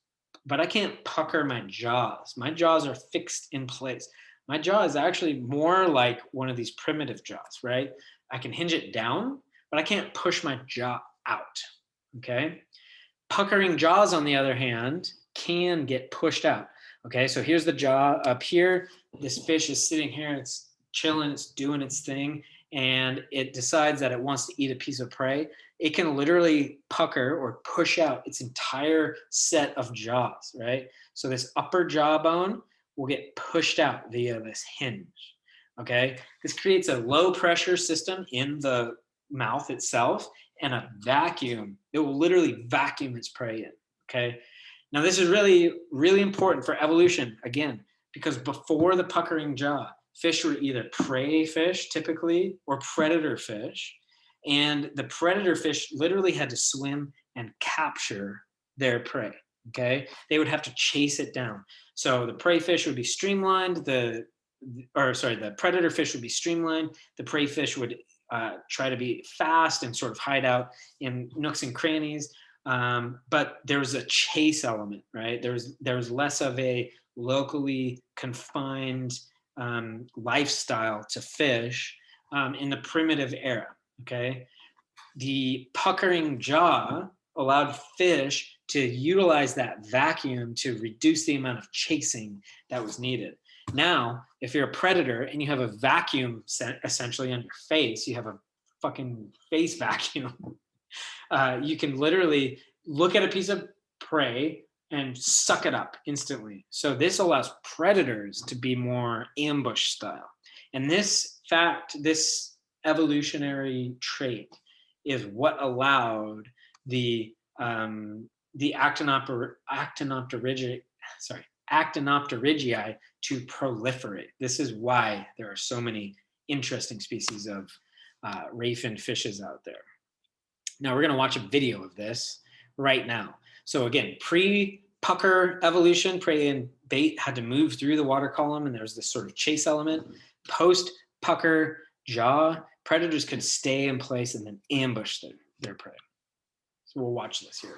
but I can't pucker my jaws. My jaws are fixed in place. My jaw is actually more like one of these primitive jaws, right? I can hinge it down, but I can't push my jaw out, okay? Puckering jaws, on the other hand, can get pushed out. Okay, so here's the jaw up here. This fish is sitting here, it's chilling, it's doing its thing, and it decides that it wants to eat a piece of prey. It can literally pucker or push out its entire set of jaws, right? So this upper jawbone will get pushed out via this hinge, okay? This creates a low pressure system in the mouth itself and a vacuum. It will literally vacuum its prey in, okay? Now, this is really, really important for evolution, again, because before the puckering jaw, fish were either prey fish, typically, or predator fish. And the predator fish literally had to swim and capture their prey, okay? They would have to chase it down. So the prey fish would be streamlined, the predator fish would be streamlined, the prey fish would try to be fast and sort of hide out in nooks and crannies. But there was a chase element, right? There was less of a locally confined lifestyle to fish in the primitive era, okay? The puckering jaw allowed fish to utilize that vacuum to reduce the amount of chasing that was needed. Now, if you're a predator and you have a vacuum essentially on your face, you have a fucking face vacuum. You can literally look at a piece of prey and suck it up instantly. So this allows predators to be more ambush style. And this evolutionary trait is what allowed the Actinopterygii to proliferate. This is why there are so many interesting species of ray fin fishes out there. Now we're going to watch a video of this right now. So again, pre-pucker evolution, prey and bait had to move through the water column, and there's this sort of chase element. Post-pucker jaw, predators could stay in place and then ambush their prey. So we'll watch this here.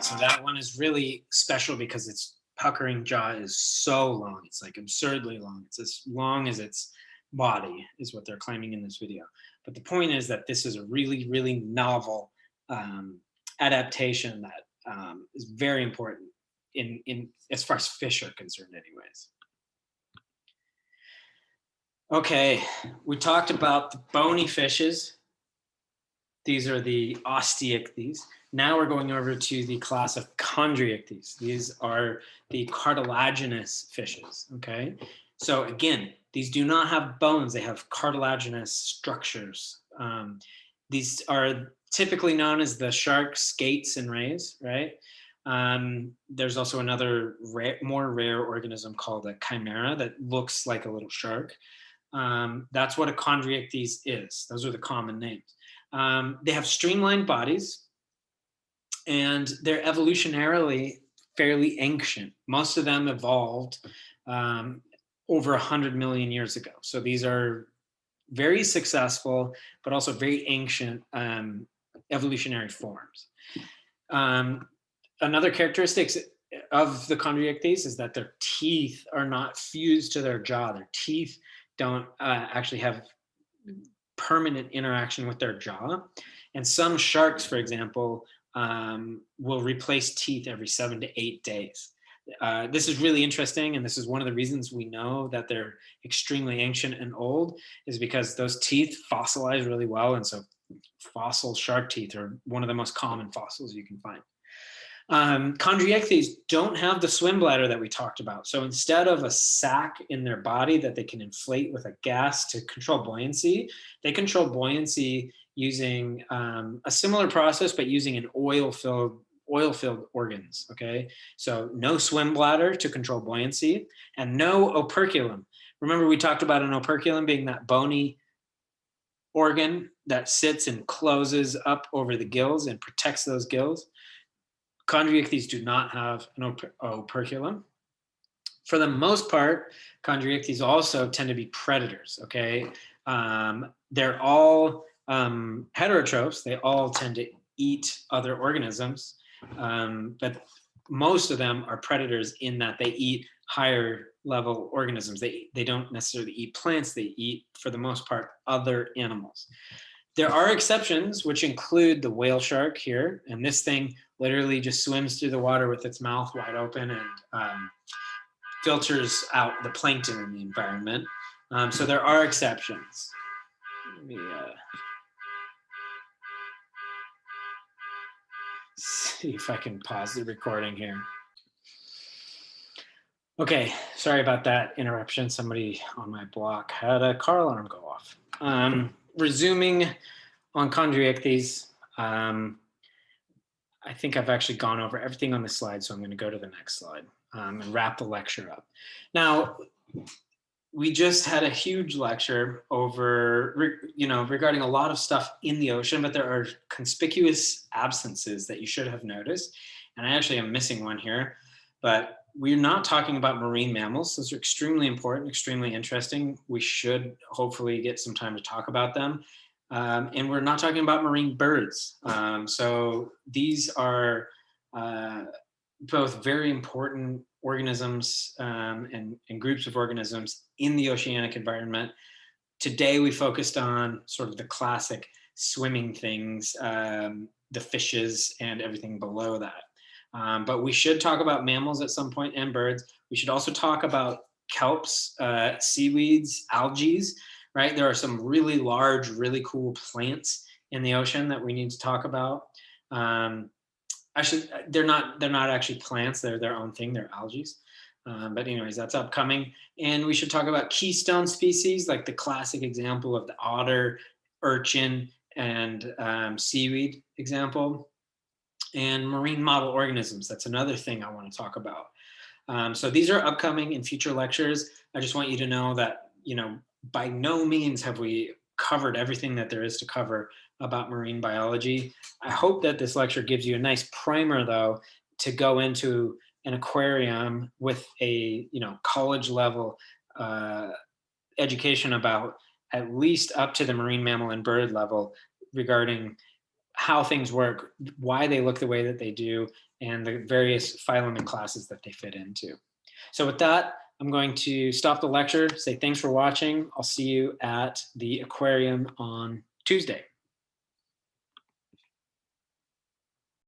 So that one is really special because its puckering jaw is so long. It's like absurdly long. It's as long as its body, is what they're claiming in this video. But the point is that this is a really, really novel adaptation that is very important in as far as fish are concerned anyways. Okay, we talked about the bony fishes. These are the osteichthyes. Now we're going over to the class of chondriichthyes. These are the cartilaginous fishes, okay? So again, these do not have bones. They have cartilaginous structures. These are typically known as the shark, skates, and rays, right? There's also another more rare organism called a chimera that looks like a little shark. That's what a chondriichthyes is. Those are the common names. They have streamlined bodies, and they're evolutionarily fairly ancient. Most of them evolved over 100 million years ago. So these are very successful, but also very ancient evolutionary forms. Another characteristic of the chondriichthyes is that their teeth are not fused to their jaw. Their teeth don't actually have permanent interaction with their jaw. And some sharks, for example, will replace teeth every 7 to 8 days. This is really interesting, and this is one of the reasons we know that they're extremely ancient and old, is because those teeth fossilize really well, and so fossil shark teeth are one of the most common fossils you can find. Chondriichthyes don't have the swim bladder that we talked about. So instead of a sac in their body that they can inflate with a gas to control buoyancy, they control buoyancy using a similar process, but using an oil-filled organs, okay? So no swim bladder to control buoyancy, and no operculum. Remember we talked about an operculum being that bony organ that sits and closes up over the gills and protects those gills. Chondriichthyes do not have an operculum. For the most part, chondriichthyes also tend to be predators, okay? They're all heterotrophs. They all tend to eat other organisms, but most of them are predators in that they eat higher level organisms. They don't necessarily eat plants. They eat, for the most part, other animals. There are exceptions, which include the whale shark here, and this thing literally just swims through the water with its mouth wide open and filters out the plankton in the environment. So there are exceptions. Let me see if I can pause the recording here. Okay, sorry about that interruption. Somebody on my block had a car alarm go off. Resuming on chondriichthyes, I think I've actually gone over everything on the slide, so I'm going to go to the next slide and wrap the lecture up. Now, we just had a huge lecture over, regarding a lot of stuff in the ocean, but there are conspicuous absences that you should have noticed. And I actually am missing one here, but we're not talking about marine mammals. Those are extremely important, extremely interesting. We should hopefully get some time to talk about them. And we're not talking about marine birds. So these are both very important organisms and groups of organisms in the oceanic environment. Today we focused on sort of the classic swimming things, the fishes and everything below that. But we should talk about mammals at some point and birds. We should also talk about kelps, seaweeds, algae. Right, there are some really large, really cool plants in the ocean that we need to talk about. They're not actually plants; they're their own thing. They're algae. But anyways, that's upcoming. And we should talk about keystone species, like the classic example of the otter, urchin, and seaweed example. And marine model organisms. That's another thing I want to talk about. So these are upcoming in future lectures. I just want you to know that, by no means have we covered everything that there is to cover about marine biology. I hope that this lecture gives you a nice primer, though, to go into an aquarium with a college level education about at least up to the marine mammal and bird level regarding how things work, why they look the way that they do, and the various phylum and classes that they fit into. So with that, I'm going to stop the lecture, say thanks for watching. I'll see you at the aquarium on Tuesday.